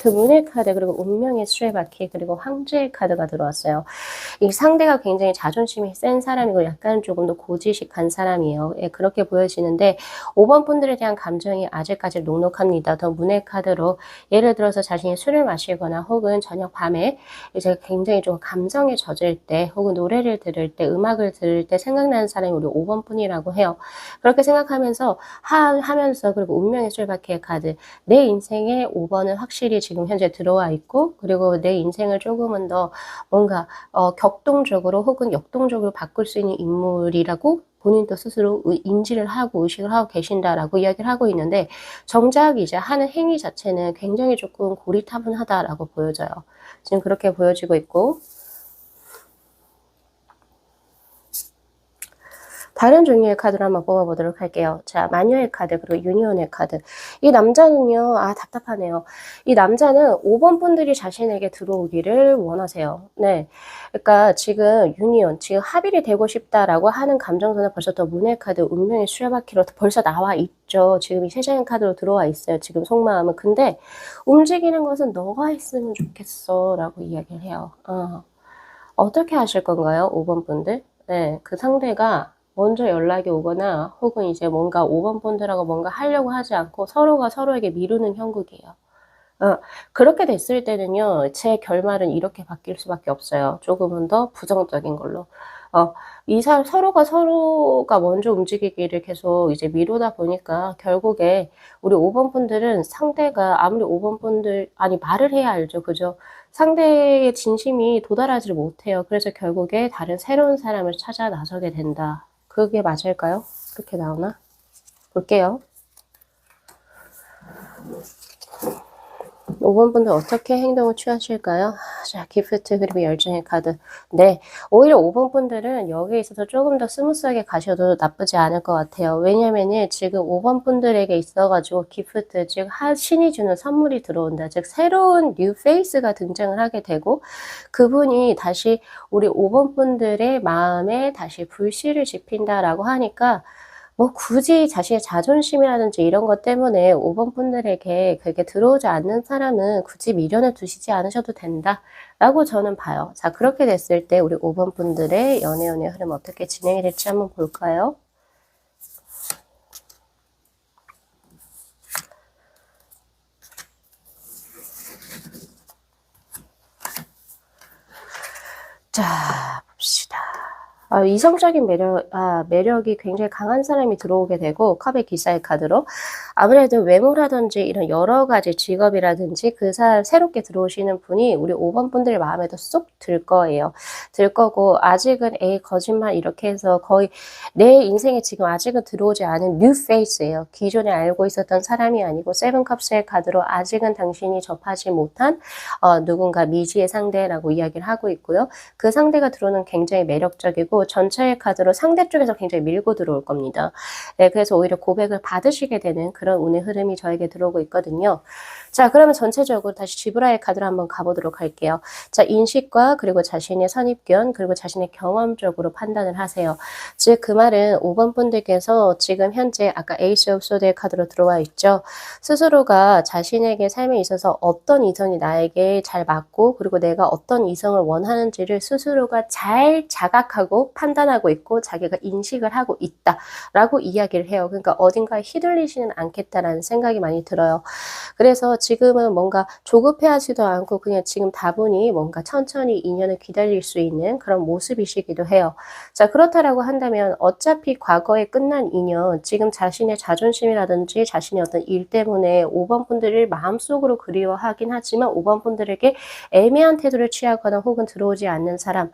그 문의 카드 그리고 운명의 수레바퀴 그리고 황제의 카드가 들어왔어요. 이 상대가 굉장히 자존심이 센 사람이고 약간 조금 더 고지식한 사람이에요. 예, 그렇게 보여지는데 5번 분들에 대한 감정이 아직까지 녹록합니다. 더 문의 카드로 예를 들어서 자신이 술을 마시거나 혹은 저녁 밤에 이제 굉장히 좀 감성에 젖을 때 혹은 노래를 들을 때 음악을 들을 때 생각나는 사람이 우리 5번 분이라고 해요. 그렇게 생각하면서 하면서 그리고 운명의 수레바퀴의 카드 내 인생에 5번은 확실히 지금 현재 들어와 있고 그리고 내 인생을 조금은 더 뭔가 격동적으로 혹은 역동적으로 바꿀 수 있는 인물이라고 본인도 스스로 인지를 하고 의식을 하고 계신다라고 이야기를 하고 있는데 정작 이제 하는 행위 자체는 굉장히 조금 고리타분하다라고 보여져요. 지금 그렇게 보여지고 있고 다른 종류의 카드를 한번 뽑아보도록 할게요. 자, 마녀의 카드 그리고 유니온의 카드. 이 남자는요. 아 답답하네요. 이 남자는 5번 분들이 자신에게 들어오기를 원하세요. 네, 그러니까 지금 유니온, 지금 합일이 되고 싶다라고 하는 감정선은 벌써 더 문의 카드, 운명의 수레바퀴로 벌써 나와 있죠. 지금 이 세 장의 카드로 들어와 있어요. 지금 속마음은. 근데 움직이는 것은 너가 했으면 좋겠어 라고 이야기를 해요. 어떻게 하실 건가요? 5번 분들? 네, 그 상대가 먼저 연락이 오거나 혹은 이제 뭔가 5번 분들하고 뭔가 하려고 하지 않고 서로가 서로에게 미루는 형국이에요. 그렇게 됐을 때는요, 제 결말은 이렇게 바뀔 수밖에 없어요. 조금은 더 부정적인 걸로. 서로가 먼저 움직이기를 계속 이제 미루다 보니까 결국에 우리 5번 분들은 상대가 아무리 5번 분들, 아니, 말을 해야 알죠. 그죠? 상대의 진심이 도달하지를 못해요. 그래서 결국에 다른 새로운 사람을 찾아 나서게 된다. 그게 맞을까요? 그렇게 나오나? 볼게요. 5번 분들 어떻게 행동을 취하실까요? 자, 기프트 그리고 열정의 카드. 네, 오히려 5번 분들은 여기에 있어서 조금 더 스무스하게 가셔도 나쁘지 않을 것 같아요. 왜냐면은 지금 5번 분들에게 있어가지고 기프트, 즉 신이 주는 선물이 들어온다. 즉 새로운 뉴 페이스가 등장을 하게 되고 그분이 다시 우리 5번 분들의 마음에 다시 불씨를 지핀다라고 하니까 뭐 굳이 자신의 자존심이라든지 이런 것 때문에 5번 분들에게 그렇게 들어오지 않는 사람은 굳이 미련을 두시지 않으셔도 된다라고 저는 봐요. 자, 그렇게 됐을 때 우리 5번 분들의 연애운의 흐름 어떻게 진행이 될지 한번 볼까요? 자, 봅시다. 이성적인 매력이 굉장히 강한 사람이 들어오게 되고, 컵의 기사의 카드로. 아무래도 외모라든지 이런 여러 가지 직업이라든지 그 사람 새롭게 들어오시는 분이 우리 5번 분들 마음에도 쏙 들 거예요. 들 거고, 아직은 거짓말 이렇게 해서 거의 내 인생에 지금 아직은 들어오지 않은 뉴 페이스예요. 기존에 알고 있었던 사람이 아니고, 세븐컵스의 카드로 아직은 당신이 접하지 못한 누군가 미지의 상대라고 이야기를 하고 있고요. 그 상대가 들어오는 굉장히 매력적이고 전체의 카드로 상대 쪽에서 굉장히 밀고 들어올 겁니다. 네, 그래서 오히려 고백을 받으시게 되는 그런 운의 흐름이 저에게 들어오고 있거든요. 자, 그러면 전체적으로 다시 지브라의 카드로 한번 가보도록 할게요. 자, 인식과 그리고 자신의 선입견 그리고 자신의 경험적으로 판단을 하세요. 즉 그 말은 5번 분들께서 지금 현재 아까 에이스 오브 소드의 카드로 들어와 있죠. 스스로가 자신에게 삶에 있어서 어떤 이성이 나에게 잘 맞고 그리고 내가 어떤 이성을 원하는지를 스스로가 잘 자각하고 판단하고 있고 자기가 인식을 하고 있다라고 이야기를 해요. 그러니까 어딘가에 휘둘리지는 않겠다라는 생각이 많이 들어요. 그래서 지금은 뭔가 조급해하지도 않고 그냥 지금 다분히 뭔가 천천히 인연을 기다릴 수 있는 그런 모습이시기도 해요. 자, 그렇다라고 한다면 어차피 과거에 끝난 인연, 지금 자신의 자존심이라든지 자신의 어떤 일 때문에 5번 분들을 마음속으로 그리워하긴 하지만 5번 분들에게 애매한 태도를 취하거나 혹은 들어오지 않는 사람은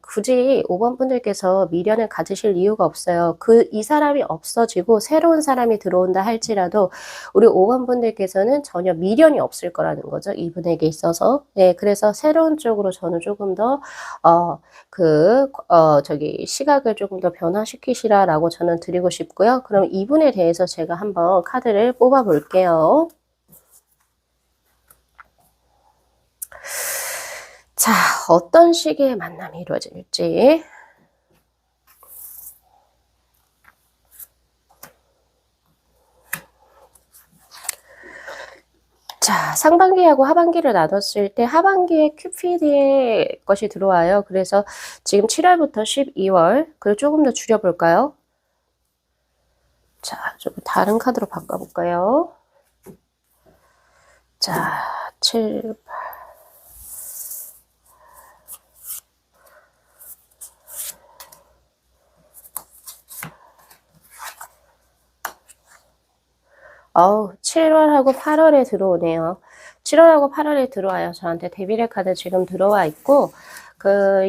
굳이 5번 분들께서 미련을 가지실 이유가 없어요. 이 사람이 없어지고 새로운 사람이 들어온다 할지라도 우리 5번 분들께서는 전혀 미련이 없을 거라는 거죠. 이분에게 있어서. 네, 그래서 새로운 쪽으로 저는 조금 더 시각을 조금 더 변화시키시라라고 저는 드리고 싶고요. 그럼 이분에 대해서 제가 한번 카드를 뽑아 볼게요. 자, 어떤 식의 만남이 이루어질지. 자, 상반기하고 하반기를 나눴을 때 하반기에 큐피드의 것이 들어와요. 그래서 지금 7월부터 12월, 그리고 조금 더 줄여볼까요? 자, 좀 다른 카드로 바꿔볼까요? 자, 7, 8. 어우, 7월하고 8월에 들어오네요. 7월하고 8월에 들어와요. 저한테 데빌의 카드 지금 들어와 있고,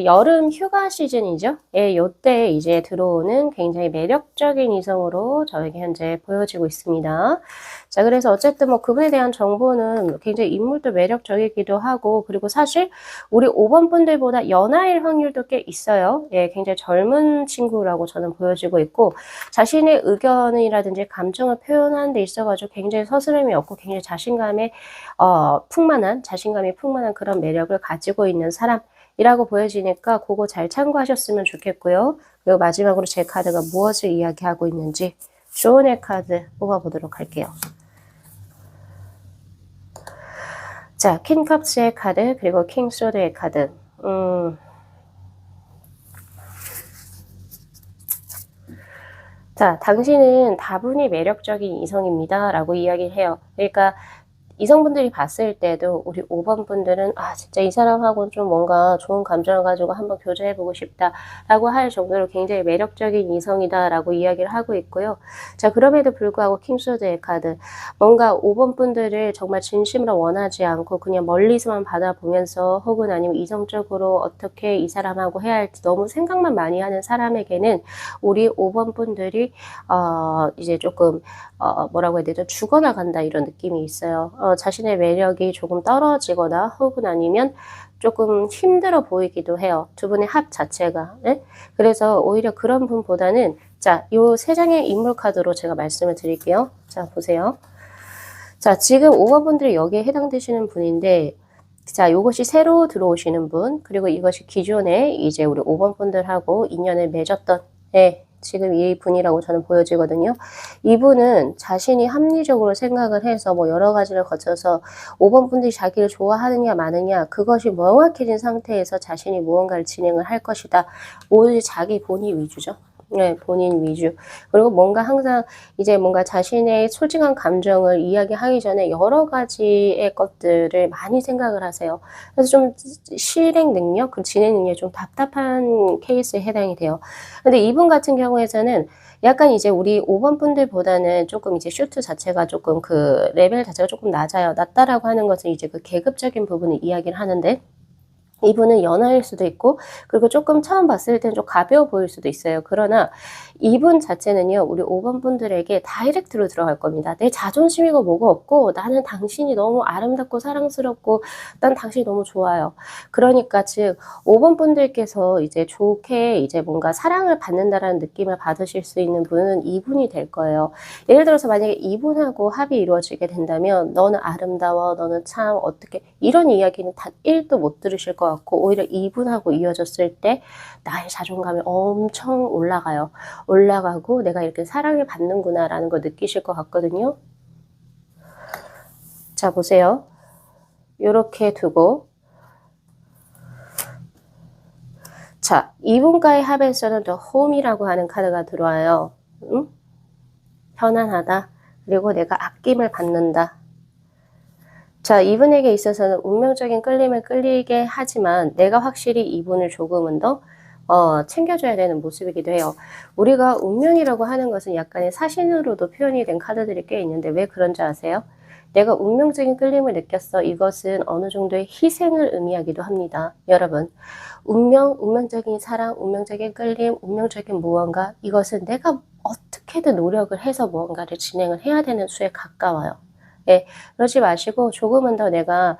여름 휴가 시즌이죠. 예, 요때 이제 들어오는 굉장히 매력적인 이성으로 저에게 현재 보여지고 있습니다. 자, 그래서 어쨌든 뭐 그분에 대한 정보는 굉장히 인물도 매력적이기도 하고, 그리고 사실 우리 5번 분들보다 연하일 확률도 꽤 있어요. 예, 굉장히 젊은 친구라고 저는 보여지고 있고, 자신의 의견이라든지 감정을 표현하는 데 있어가지고 굉장히 서스름이 없고 굉장히 자신감이 풍만한 그런 매력을 가지고 있는 사람이라고 보여지니까 그거 잘 참고하셨으면 좋겠고요. 그리고 마지막으로 제 카드가 무엇을 이야기하고 있는지 조언의 카드 뽑아보도록 할게요. 자, 킹컵스의 카드 그리고 킹소드의 카드. 자, 당신은 다분히 매력적인 이성입니다. 라고 이야기를 해요. 그러니까 이성분들이 봤을 때도 우리 5번 분들은 진짜 이 사람하고는 좀 뭔가 좋은 감정을 가지고 한번 교제해보고 싶다라고 할 정도로 굉장히 매력적인 이성이다라고 이야기를 하고 있고요. 자, 그럼에도 불구하고 킹소드의 카드. 뭔가 5번 분들을 정말 진심으로 원하지 않고 그냥 멀리서만 받아보면서 혹은 아니면 이성적으로 어떻게 이 사람하고 해야 할지 너무 생각만 많이 하는 사람에게는 우리 5번 분들이 이제 조금 뭐라고 해야 되죠? 죽어나간다 이런 느낌이 있어요. 자신의 매력이 조금 떨어지거나 혹은 아니면 조금 힘들어 보이기도 해요. 두 분의 합 자체가. 예? 그래서 오히려 그런 분보다는 자, 요 세 장의 인물 카드로 제가 말씀을 드릴게요. 자, 보세요. 자, 지금 5번 분들이 여기에 해당되시는 분인데 자, 요것이 새로 들어오시는 분, 그리고 이것이 기존에 이제 우리 5번 분들하고 인연을 맺었던, 예, 지금 이 분이라고 저는 보여지거든요. 이분은 자신이 합리적으로 생각을 해서 뭐 여러 가지를 거쳐서 5번 분들이 자기를 좋아하느냐 마느냐, 그것이 명확해진 상태에서 자신이 무언가를 진행을 할 것이다. 오로지 자기 본인 위주죠. 네, 본인 위주. 그리고 뭔가 항상 이제 뭔가 자신의 솔직한 감정을 이야기하기 전에 여러 가지의 것들을 많이 생각을 하세요. 그래서 좀 실행 능력, 그 진행 능력이 좀 답답한 케이스에 해당이 돼요. 근데 이분 같은 경우에는 약간 이제 우리 5번 분들보다는 조금 이제 슈트 자체가 조금 그 레벨 자체가 조금 낮아요. 낮다라고 하는 것은 이제 그 계급적인 부분을 이야기를 하는데 이분은 연하일 수도 있고 그리고 조금 처음 봤을 때는 좀 가벼워 보일 수도 있어요. 그러나 이분 자체는요. 우리 5번 분들에게 다이렉트로 들어갈 겁니다. 내 자존심이고 뭐고 없고 나는 당신이 너무 아름답고 사랑스럽고 난 당신이 너무 좋아요. 그러니까 즉 5번 분들께서 이제 좋게 이제 뭔가 사랑을 받는다라는 느낌을 받으실 수 있는 분은 이분이 될 거예요. 예를 들어서 만약에 이분하고 합이 이루어지게 된다면 너는 아름다워, 너는 참 어떻게 이런 이야기는 단 1도 못 들으실 것 같고 오히려 이분하고 이어졌을 때 나의 자존감이 엄청 올라가요. 올라가고 내가 이렇게 사랑을 받는구나 라는 걸 느끼실 것 같거든요. 자, 보세요. 요렇게 두고 자, 이분과의 합에서는 더 홈이라고 하는 카드가 들어와요. 응? 편안하다. 그리고 내가 아낌을 받는다. 자, 이분에게 있어서는 운명적인 끌림을 끌리게 하지만 내가 확실히 이분을 조금은 더 챙겨줘야 되는 모습이기도 해요. 우리가 운명이라고 하는 것은 약간의 사신으로도 표현이 된 카드들이 꽤 있는데 왜 그런지 아세요? 내가 운명적인 끌림을 느꼈어. 이것은 어느 정도의 희생을 의미하기도 합니다. 여러분, 운명적인 사랑, 운명적인 끌림, 운명적인 무언가 이것은 내가 어떻게든 노력을 해서 무언가를 진행을 해야 되는 수에 가까워요. 예, 그러지 마시고 조금은 더 내가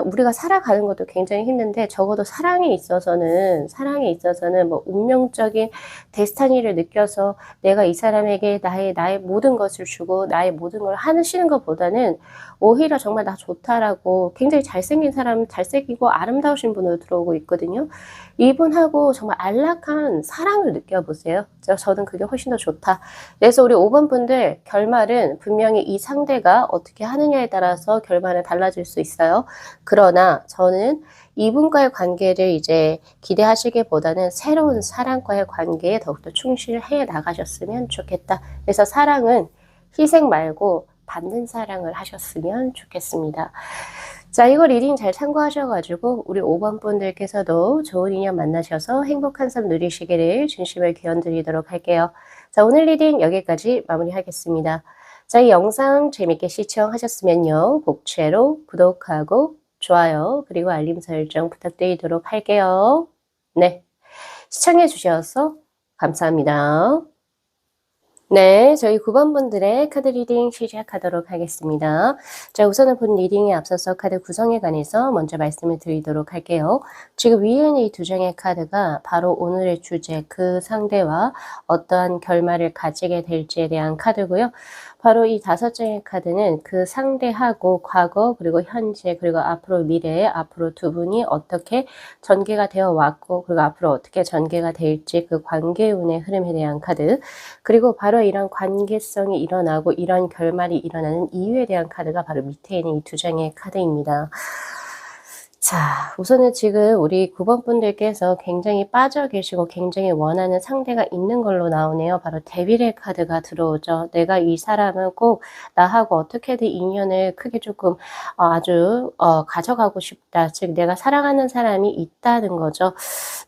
우리가 살아가는 것도 굉장히 힘든데 적어도 사랑에 있어서는 뭐 운명적인 데스티니를 느껴서 내가 이 사람에게 나의 모든 것을 주고 나의 모든 걸 하시는 것보다는 오히려 정말 나 좋다라고 굉장히 잘생긴 사람, 잘생기고 아름다우신 분으로 들어오고 있거든요. 이분하고 정말 안락한 사랑을 느껴보세요. 저는 그게 훨씬 더 좋다. 그래서 우리 5번 분들 결말은 분명히 이 상대가 어떻게 하느냐에 따라서 결말은 달라질 수 있어요. 그러나 저는 이분과의 관계를 이제 기대하시기보다는 새로운 사랑과의 관계에 더욱더 충실해 나가셨으면 좋겠다. 그래서 사랑은 희생 말고 받는 사랑을 하셨으면 좋겠습니다. 자, 이거 리딩 잘 참고하셔가지고 우리 5번 분들께서도 좋은 인연 만나셔서 행복한 삶 누리시기를 진심을 기원드리도록 할게요. 자, 오늘 리딩 여기까지 마무리하겠습니다. 자, 이 영상 재밌게 시청하셨으면요. 복채로 구독하고 좋아요 그리고 알림 설정 부탁드리도록 할게요. 네, 시청해 주셔서 감사합니다. 네, 저희 9번 분들의 카드 리딩 시작하도록 하겠습니다. 자, 우선은 본 리딩에 앞서서 카드 구성에 관해서 먼저 말씀을 드리도록 할게요. 지금 위에 있는 이 두 장의 카드가 바로 오늘의 주제, 그 상대와 어떠한 결말을 가지게 될지에 대한 카드고요. 바로 이 5장의 카드는 그 상대하고 과거 그리고 현재 그리고 앞으로 미래에 앞으로 두 분이 어떻게 전개가 되어 왔고 그리고 앞으로 어떻게 전개가 될지 그 관계운의 흐름에 대한 카드 그리고 바로 이런 관계성이 일어나고 이런 결말이 일어나는 이유에 대한 카드가 바로 밑에 있는 이 두 장의 카드입니다. 자, 우선은 지금 우리 9번 분들께서 굉장히 빠져 계시고 굉장히 원하는 상대가 있는 걸로 나오네요. 바로 데빌의 카드가 들어오죠. 내가 이 사람은 꼭 나하고 어떻게든 인연을 크게 조금 아주 가져가고 싶다. 즉 내가 사랑하는 사람이 있다는 거죠.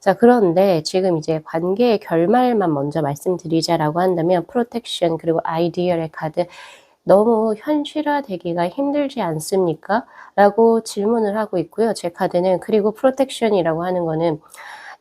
자, 그런데 지금 이제 관계의 결말만 먼저 말씀드리자라고 한다면 프로텍션 그리고 아이디어의 카드 너무 현실화되기가 힘들지 않습니까? 라고 질문을 하고 있고요. 제 카드는 그리고 프로텍션이라고 하는 거는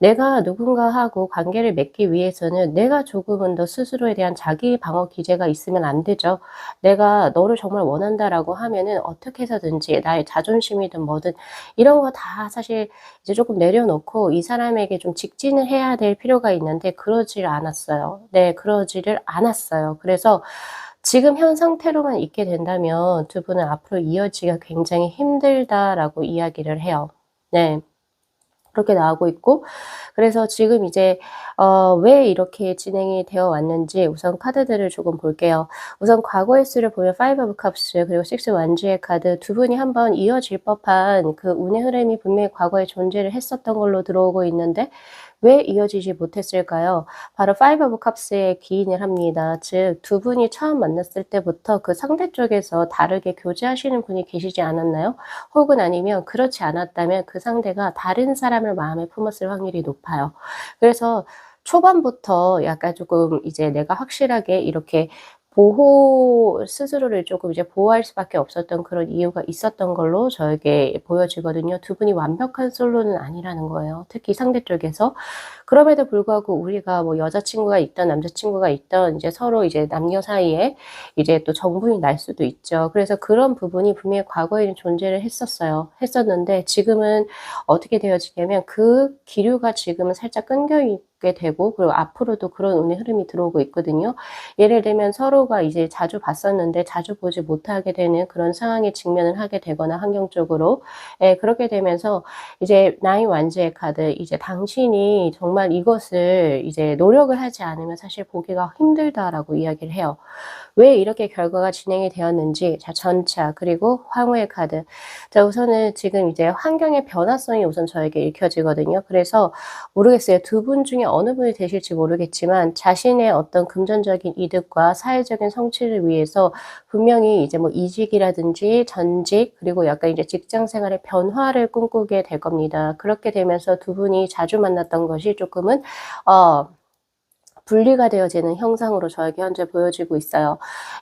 내가 누군가하고 관계를 맺기 위해서는 내가 조금은 더 스스로에 대한 자기 방어 기제가 있으면 안 되죠. 내가 너를 정말 원한다라고 하면은 어떻게 해서든지 나의 자존심이든 뭐든 이런 거 다 사실 이제 조금 내려놓고 이 사람에게 좀 직진을 해야 될 필요가 있는데 그러지를 않았어요. 네, 그러지를 않았어요. 그래서 지금 현 상태로만 있게 된다면 두 분은 앞으로 이어지기가 굉장히 힘들다라고 이야기를 해요. 네. 그렇게 나오고 있고, 그래서 지금 이제 왜 이렇게 진행이 되어 왔는지 우선 카드들을 조금 볼게요. 우선 과거의 수를 보면 Five of Cups 그리고 Six wands의 카드 두 분이 한번 이어질 법한 그 운의 흐름이 분명히 과거에 존재를 했었던 걸로 들어오고 있는데 왜 이어지지 못했을까요? 바로 Five of Cups에 기인을 합니다. 즉 두 분이 처음 만났을 때부터 그 상대 쪽에서 다르게 교제하시는 분이 계시지 않았나요? 혹은 아니면 그렇지 않았다면 그 상대가 다른 사람을 마음에 품었을 확률이 높아요. 그래서 초반부터 약간 조금 이제 내가 확실하게 이렇게 스스로를 조금 이제 보호할 수밖에 없었던 그런 이유가 있었던 걸로 저에게 보여지거든요. 두 분이 완벽한 솔로는 아니라는 거예요. 특히 상대 쪽에서. 그럼에도 불구하고 우리가 뭐 여자친구가 있든 남자친구가 있든 이제 서로 이제 남녀 사이에 이제 또 정분이 날 수도 있죠. 그래서 그런 부분이 분명히 과거에는 존재를 했었어요. 했었는데 지금은 어떻게 되어지냐면 그 기류가 지금은 살짝 끊겨 있게 되고 그리고 앞으로도 그런 운의 흐름이 들어오고 있거든요. 예를 들면 서로가 이제 자주 봤었는데 자주 보지 못하게 되는 그런 상황에 직면을 하게 되거나 환경적으로 예, 그렇게 되면서 이제 나인 완즈의 카드 이제 당신이 정말 이것을 이제 노력을 하지 않으면 사실 보기가 힘들다라고 이야기를 해요. 왜 이렇게 결과가 진행이 되었는지 자 전차 그리고 황후의 카드 자 우선은 지금 이제 환경의 변화성이 우선 저에게 읽혀지거든요. 그래서 모르겠어요. 두 분 중에 어느 분이 되실지 모르겠지만 자신의 어떤 금전적인 이득과 사회적인 성취를 위해서 분명히 이제 뭐 이직이라든지 전직 그리고 약간 이제 직장 생활의 변화를 꿈꾸게 될 겁니다. 그렇게 되면서 두 분이 자주 만났던 것이 조금은 분리가 되어지는 형상으로 저에게 현재 보여지고 있어요.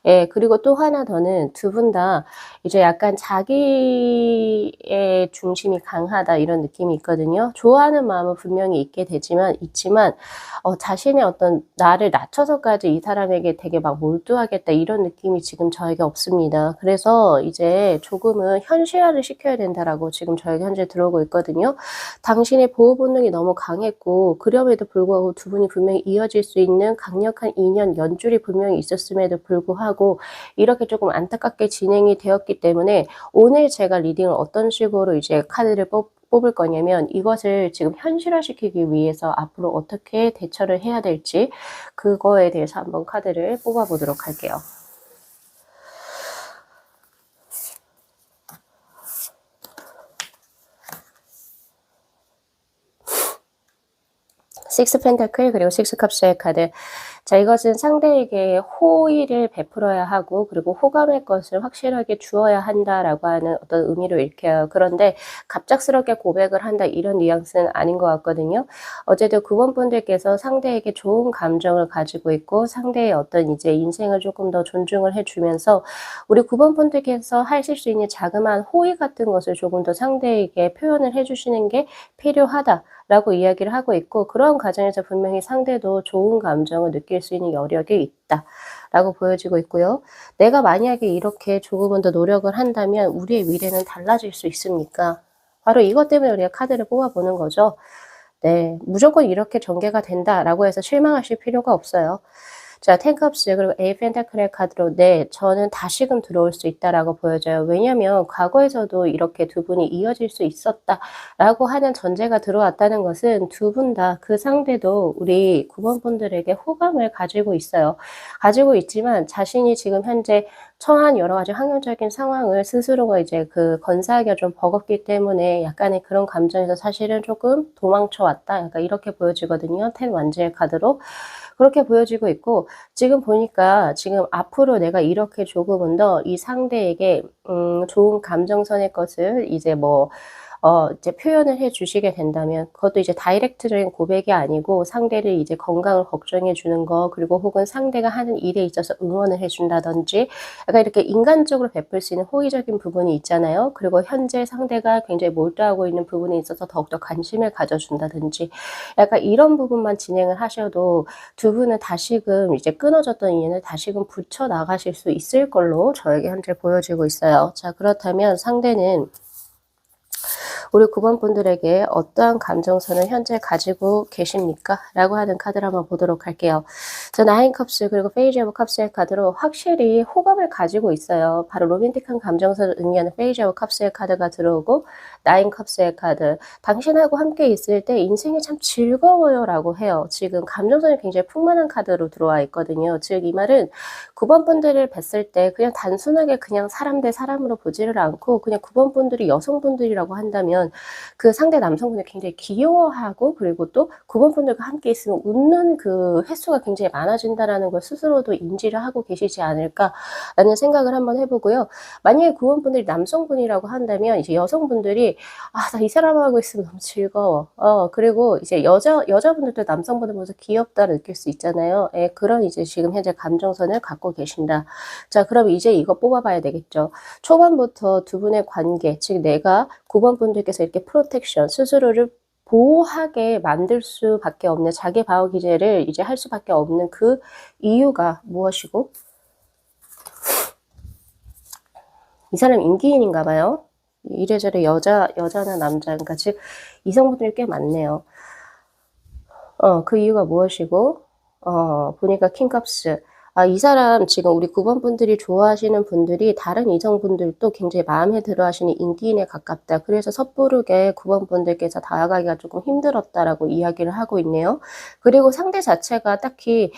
예, 그리고 또 하나 더는 두 분 다 이제 약간 자기의 중심이 강하다 이런 느낌이 있거든요. 좋아하는 마음은 분명히 있지만 자신의 어떤 나를 낮춰서까지 이 사람에게 되게 막 몰두하겠다 이런 느낌이 지금 저에게 없습니다. 그래서 이제 조금은 현실화를 시켜야 된다라고 지금 저에게 현재 들어오고 있거든요. 당신의 보호 본능이 너무 강했고 그럼에도 불구하고 두 분이 분명히 이어질 수 있는 강력한 인연 연줄이 분명히 있었음에도 불구하고 이렇게 조금 안타깝게 진행이 되었기 때문에 오늘 제가 리딩을 어떤 식으로 이제 카드를 뽑을 거냐면 이것을 지금 현실화시키기 위해서 앞으로 어떻게 대처를 해야 될지 그거에 대해서 한번 카드를 뽑아보도록 할게요. 식스 펜타클 그리고 식스 컵스의 카드 자 이것은 상대에게 호의를 베풀어야 하고 그리고 호감의 것을 확실하게 주어야 한다라고 하는 어떤 의미로 읽혀요. 그런데 갑작스럽게 고백을 한다 이런 뉘앙스는 아닌 것 같거든요. 어쨌든 9번 분들께서 상대에게 좋은 감정을 가지고 있고 상대의 어떤 이제 인생을 조금 더 존중을 해주면서 우리 9번 분들께서 하실 수 있는 자그마한 호의 같은 것을 조금 더 상대에게 표현을 해주시는 게 필요하다. 라고 이야기를 하고 있고 그런 과정에서 분명히 상대도 좋은 감정을 느낄 수 있는 여력이 있다 라고 보여지고 있고요. 내가 만약에 이렇게 조금은 더 노력을 한다면 우리의 미래는 달라질 수 있습니까? 바로 이것 때문에 우리가 카드를 뽑아보는 거죠. 네, 무조건 이렇게 전개가 된다라고 해서 실망하실 필요가 없어요. 자, 텐컵스 그리고 에이 펜타클의 카드로 네, 저는 다시금 들어올 수 있다라고 보여져요. 왜냐면 과거에서도 이렇게 두 분이 이어질 수 있었다라고 하는 전제가 들어왔다는 것은 두 분 다 그 상대도 우리 9번 분들에게 호감을 가지고 있어요. 가지고 있지만 자신이 지금 현재 처한 여러 가지 환경적인 상황을 스스로가 이제 그 건사하기가 좀 버겁기 때문에 약간의 그런 감정에서 사실은 조금 도망쳐 왔다. 약간 이렇게 보여지거든요. 텐 완즈의 카드로. 그렇게 보여지고 있고 지금 보니까 지금 앞으로 내가 이렇게 조금은 더 이 상대에게 좋은 감정선의 것을 이제 뭐 이제 표현을 해 주시게 된다면 그것도 이제 다이렉트적인 고백이 아니고 상대를 이제 건강을 걱정해 주는 거 그리고 혹은 상대가 하는 일에 있어서 응원을 해 준다든지 약간 이렇게 인간적으로 베풀 수 있는 호의적인 부분이 있잖아요. 그리고 현재 상대가 굉장히 몰두하고 있는 부분에 있어서 더욱더 관심을 가져 준다든지 약간 이런 부분만 진행을 하셔도 두 분은 다시금 이제 끊어졌던 인연을 다시금 붙여 나가실 수 있을 걸로 저에게 현재 보여지고 있어요. 자, 그렇다면 상대는 우리 9번 분들에게 어떠한 감정선을 현재 가지고 계십니까? 라고 하는 카드를 한번 보도록 할게요. 저 나인 컵스 그리고 페이지 오브 컵스의 카드로 확실히 호감을 가지고 있어요. 바로 로맨틱한 감정선을 의미하는 페이지 오브 컵스의 카드가 들어오고 나인 컵스의 카드. 당신하고 함께 있을 때 인생이 참 즐거워요 라고 해요. 지금 감정선이 굉장히 풍만한 카드로 들어와 있거든요. 즉 이 말은 9번 분들을 뵀을 때 그냥 단순하게 그냥 사람 대 사람으로 보지를 않고 그냥 9번 분들이 여성분들이라고 한다면 그 상대 남성분을 굉장히 귀여워하고 그리고 또 9번 분들과 함께 있으면 웃는 그 횟수가 굉장히 많아진다라는 걸 스스로도 인지를 하고 계시지 않을까라는 생각을 한번 해보고요. 만약에 9번 분들이 남성분이라고 한다면 이제 여성분들이 아, 나 이 사람하고 있으면 너무 즐거워. 그리고 이제 여자분들도 남성분을 보면서 귀엽다 느낄 수 있잖아요. 예, 그런 이제 지금 현재 감정선을 갖고 계신다. 자, 그럼 이제 이거 뽑아봐야 되겠죠. 초반부터 두 분의 관계, 즉 내가 9번 분들께서 이렇게 프로텍션, 스스로를 보호하게 만들 수밖에 없는 자기 방어 기제를 이제 할 수밖에 없는 그 이유가 무엇이고 이 사람 인기인인가 봐요. 이래저래 여자나 남자, 그러니까 즉 이성분들이 꽤 많네요. 그 이유가 무엇이고 보니까 킹컵스. 아, 이 사람 지금 우리 9번 분들이 좋아하시는 분들이 다른 이성분들도 굉장히 마음에 들어하시는 인기인에 가깝다. 그래서 섣부르게 9번 분들께서 다가가기가 조금 힘들었다라고 이야기를 하고 있네요. 그리고 상대 자체가 딱히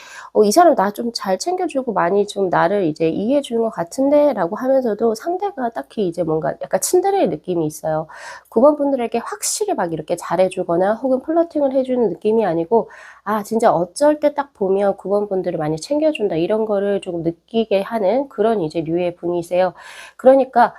이 사람 나 좀 잘 챙겨주고 많이 좀 나를 이제 이해해 주는 것 같은데 라고 하면서도 상대가 딱히 이제 뭔가 약간 츤데레의 느낌이 있어요. 9번 분들에게 확실히 막 이렇게 잘해주거나 혹은 플러팅을 해주는 느낌이 아니고 아, 진짜 어쩔 때 딱 보면 9번 분들을 많이 챙겨준다. 이런 거를 조금 느끼게 하는 그런 이제 류의 분이세요. 그러니까,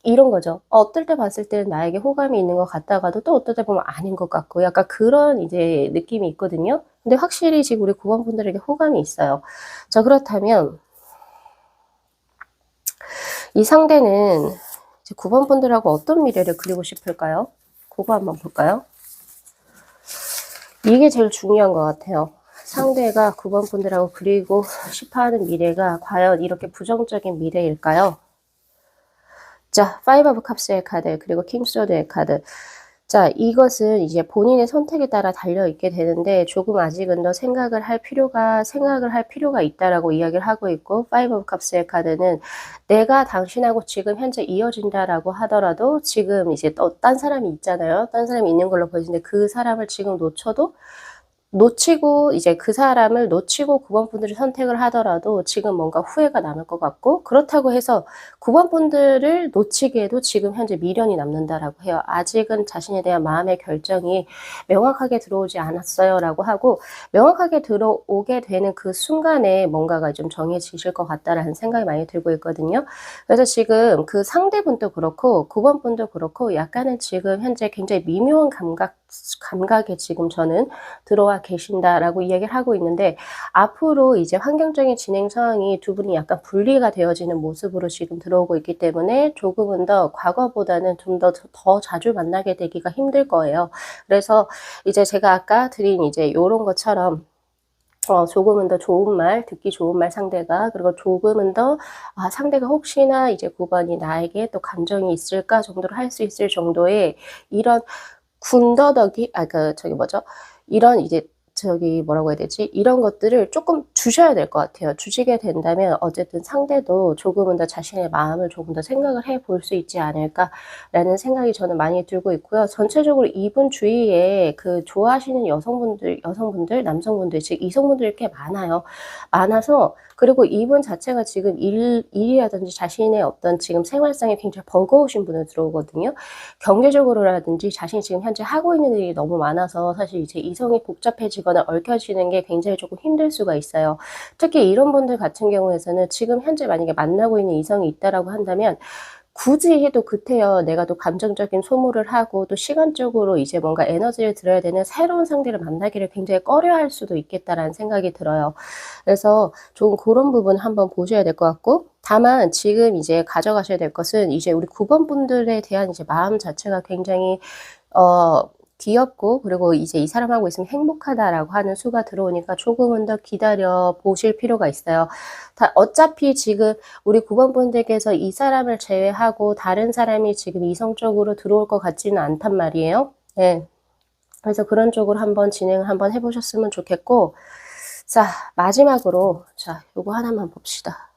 이런 거죠. 어떨 때 봤을 때는 나에게 호감이 있는 것 같다가도 또 어떨 때 보면 아닌 것 같고 약간 그런 이제 느낌이 있거든요. 근데 확실히 지금 우리 9번 분들에게 호감이 있어요. 자, 그렇다면 이 상대는 이제 9번 분들하고 어떤 미래를 그리고 싶을까요? 그거 한번 볼까요? 이게 제일 중요한 것 같아요. 상대가 9번 분들하고 그리고 싶어하는 미래가 과연 이렇게 부정적인 미래일까요? 자, 5 오브 컵스의 카드 그리고 킹 소드의 카드. 자, 이것은 이제 본인의 선택에 따라 달려있게 되는데 조금 아직은 더 생각을 할 필요가 있다라고 이야기를 하고 있고 5 오브 컵스의 카드는 내가 당신하고 지금 현재 이어진다라고 하더라도 지금 이제 또 딴 사람이 있잖아요. 딴 사람이 있는 걸로 보이는데 그 사람을 지금 놓치고 이제 그 사람을 놓치고 9번 분들을 선택을 하더라도 지금 뭔가 후회가 남을 것 같고 그렇다고 해서 9번 분들을 놓치기에도 지금 현재 미련이 남는다라고 해요. 아직은 자신에 대한 마음의 결정이 명확하게 들어오지 않았어요 라고 하고 명확하게 들어오게 되는 그 순간에 뭔가가 좀 정해지실 것 같다라는 생각이 많이 들고 있거든요. 그래서 지금 그 상대분도 그렇고 9번 분도 그렇고 약간은 지금 현재 굉장히 미묘한 감각에 지금 저는 들어와 계신다라고 이야기를 하고 있는데 앞으로 이제 환경적인 진행 상황이 두 분이 약간 분리가 되어지는 모습으로 지금 들어오고 있기 때문에 조금은 더 과거보다는 좀 더 자주 만나게 되기가 힘들 거예요. 그래서 이제 제가 아까 드린 이제 요런 것처럼 조금은 더 좋은 말, 듣기 좋은 말 상대가, 그리고 조금은 더, 상대가 혹시나 이제 9번이 나에게 또 감정이 있을까 정도로 할 수 있을 정도의 이런 군더더기, 이런 이제 뭐라고 해야 되지? 이런 것들을 조금 주셔야 될 것 같아요. 주시게 된다면 어쨌든 상대도 조금은 더 자신의 마음을 조금 더 생각을 해 볼 수 있지 않을까라는 생각이 저는 많이 들고 있고요. 전체적으로 이분 주위에 그 좋아하시는 여성분들, 남성분들, 즉 이성분들이 꽤 많아요. 많아서 그리고 이분 자체가 지금 일이라든지 자신의 어떤 지금 생활상에 굉장히 버거우신 분을 들어오거든요. 경제적으로라든지 자신이 지금 현재 하고 있는 일이 너무 많아서 사실 이제 이성이 복잡해지거나 얽혀지는 게 굉장히 조금 힘들 수가 있어요. 특히 이런 분들 같은 경우에서는 지금 현재 만약에 만나고 있는 이성이 있다라고 한다면 굳이 또 그때여 내가 또 감정적인 소모를 하고 또 시간적으로 이제 뭔가 에너지를 들여야 되는 새로운 상대를 만나기를 굉장히 꺼려할 수도 있겠다라는 생각이 들어요. 그래서 좀 고런 부분 한번 보셔야 될 것 같고, 다만 지금 이제 가져가셔야 될 것은 이제 우리 9번 분들에 대한 이제 마음 자체가 굉장히 어 귀엽고, 그리고 이제 '이 사람하고 있으면 행복하다.'라고 하는 수가 들어오니까 조금은 더 기다려 보실 필요가 있어요. 다 어차피 지금 우리 9번 분들께서 이 사람을 제외하고 다른 사람이 지금 이성적으로 들어올 것 같지는 않단 말이에요. 예. 그래서 그런 쪽으로 한번 진행을 한번 해 보셨으면 좋겠고, 자 마지막으로 자 요거 하나만 봅시다.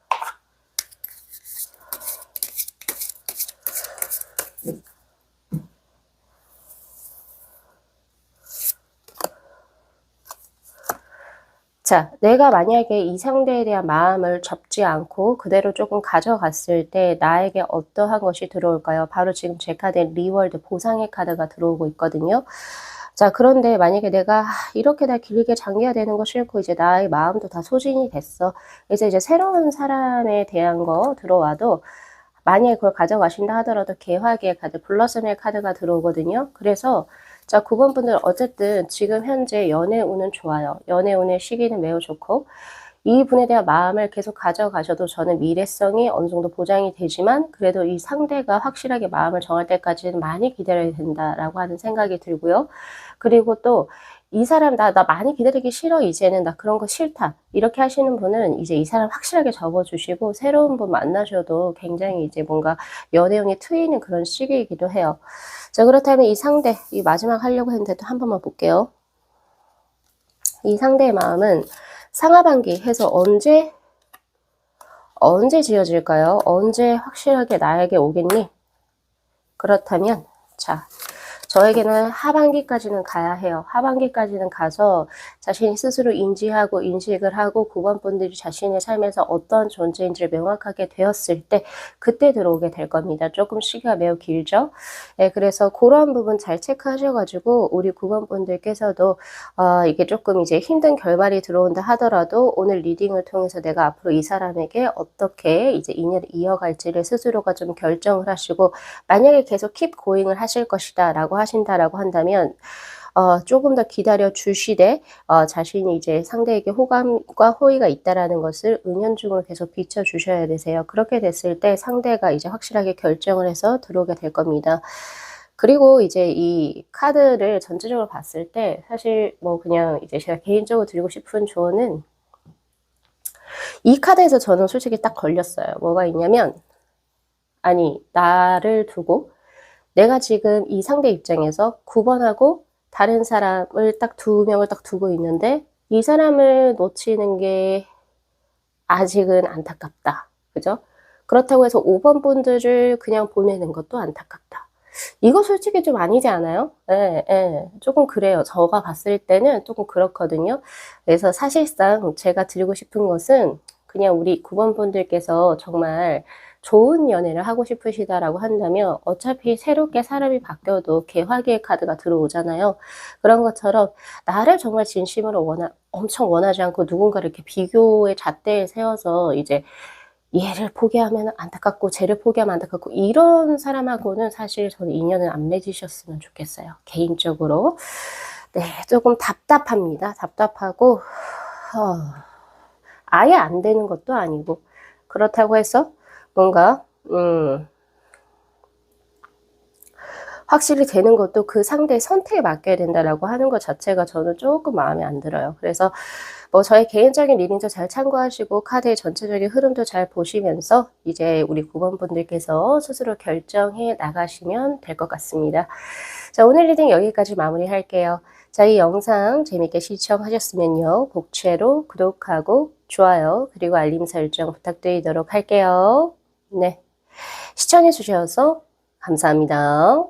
자, 내가 만약에 이 상대에 대한 마음을 접지 않고 그대로 조금 가져갔을 때 나에게 어떠한 것이 들어올까요? 바로 지금 제 카드에 리월드 보상의 카드가 들어오고 있거든요. 자, 그런데 만약에 내가 이렇게 다 길게 장기화되는 거 싫고 이제 나의 마음도 다 소진이 됐어. 이제 새로운 사람에 대한 거 들어와도 만약에 그걸 가져가신다 하더라도 개화기의 카드, 블러썸의 카드가 들어오거든요. 그래서 자, 9번 분들 어쨌든 지금 현재 연애 운은 좋아요. 연애 운의 시기는 매우 좋고, 이분에 대한 마음을 계속 가져가셔도 저는 미래성이 어느 정도 보장이 되지만 그래도 이 상대가 확실하게 마음을 정할 때까지는 많이 기다려야 된다라고 하는 생각이 들고요. 그리고 또 이 사람 나 많이 기다리기 싫어 이제는 나 그런 거 싫다 이렇게 하시는 분은 이제 이 사람 확실하게 접어주시고 새로운 분 만나셔도 굉장히 이제 뭔가 연애운이 트이는 그런 시기이기도 해요. 자, 그렇다면 이 상대, 이 마지막 하려고 했는데 또 한 번만 볼게요. 이 상대의 마음은 상하반기 해서 언제 지어질까요? 언제 확실하게 나에게 오겠니? 그렇다면 자, 저에게는 하반기까지는 가야 해요. 하반기까지는 가서 자신이 스스로 인지하고 인식을 하고 9번 분들이 자신의 삶에서 어떤 존재인지를 명확하게 되었을 때 그때 들어오게 될 겁니다. 조금 시기가 매우 길죠. 예, 그래서 그런 부분 잘 체크하셔 가지고 우리 9번 분들께서도 이게 조금 이제 힘든 결말이 들어온다 하더라도 오늘 리딩을 통해서 내가 앞으로 이 사람에게 어떻게 이제 인연을 이어갈지를 스스로가 좀 결정을 하시고, 만약에 계속 keep going을 하실 것이다라고 하신다라고 한다면 조금 더 기다려 주시되 자신이 이제 상대에게 호감과 호의가 있다라는 것을 은연중으로 계속 비춰 주셔야 되세요. 그렇게 됐을 때 상대가 이제 확실하게 결정을 해서 들어오게 될 겁니다. 그리고 이제 이 카드를 전체적으로 봤을 때 사실 뭐 그냥 이제 제가 개인적으로 드리고 싶은 조언은, 이 카드에서 저는 솔직히 딱 걸렸어요. 뭐가 있냐면, 아니 나를 두고 내가 지금 이 상대 입장에서 9 번하고 다른 사람을 딱 2 명을 딱 두고 있는데 이 사람을 놓치는 게 아직은 안타깝다. 그죠? 그렇다고 해서 5번 분들을 그냥 보내는 것도 안타깝다. 이거 솔직히 좀 아니지 않아요? 예, 예. 쪼금 그래요. 제가 봤을 때는 쪼금 그렇거든요. 그래서 사실상 제가 드리고 싶은 것은, 그냥 우리 9번 분들께서 정말 좋은 연애를 하고 싶으시다라고 한다면 어차피 새롭게 사람이 바뀌어도 개화기의 카드가 들어오잖아요. 그런 것처럼 나를 정말 진심으로 엄청 원하지 않고 누군가를 이렇게 비교의 잣대에 세워서 이제 얘를 포기하면 안타깝고 쟤를 포기하면 안타깝고 이런 사람하고는 사실 저는 인연을 안 맺으셨으면 좋겠어요, 개인적으로. 네, 조금 답답합니다. 답답하고 아예 안 되는 것도 아니고, 그렇다고 해서 뭔가 확실히 되는 것도 그 상대의 선택에 맡겨야 된다라고 하는 것 자체가 저는 조금 마음에 안 들어요. 그래서 뭐 저의 개인적인 리딩도 잘 참고하시고 카드의 전체적인 흐름도 잘 보시면서 이제 우리 9번 분들께서 스스로 결정해 나가시면 될 것 같습니다. 자, 오늘 리딩 여기까지 마무리할게요. 자, 이 영상 재밌게 시청하셨으면요, 복채로 구독하고 좋아요 그리고 알림 설정 부탁드리도록 할게요. 네, 시청해 주셔서 감사합니다.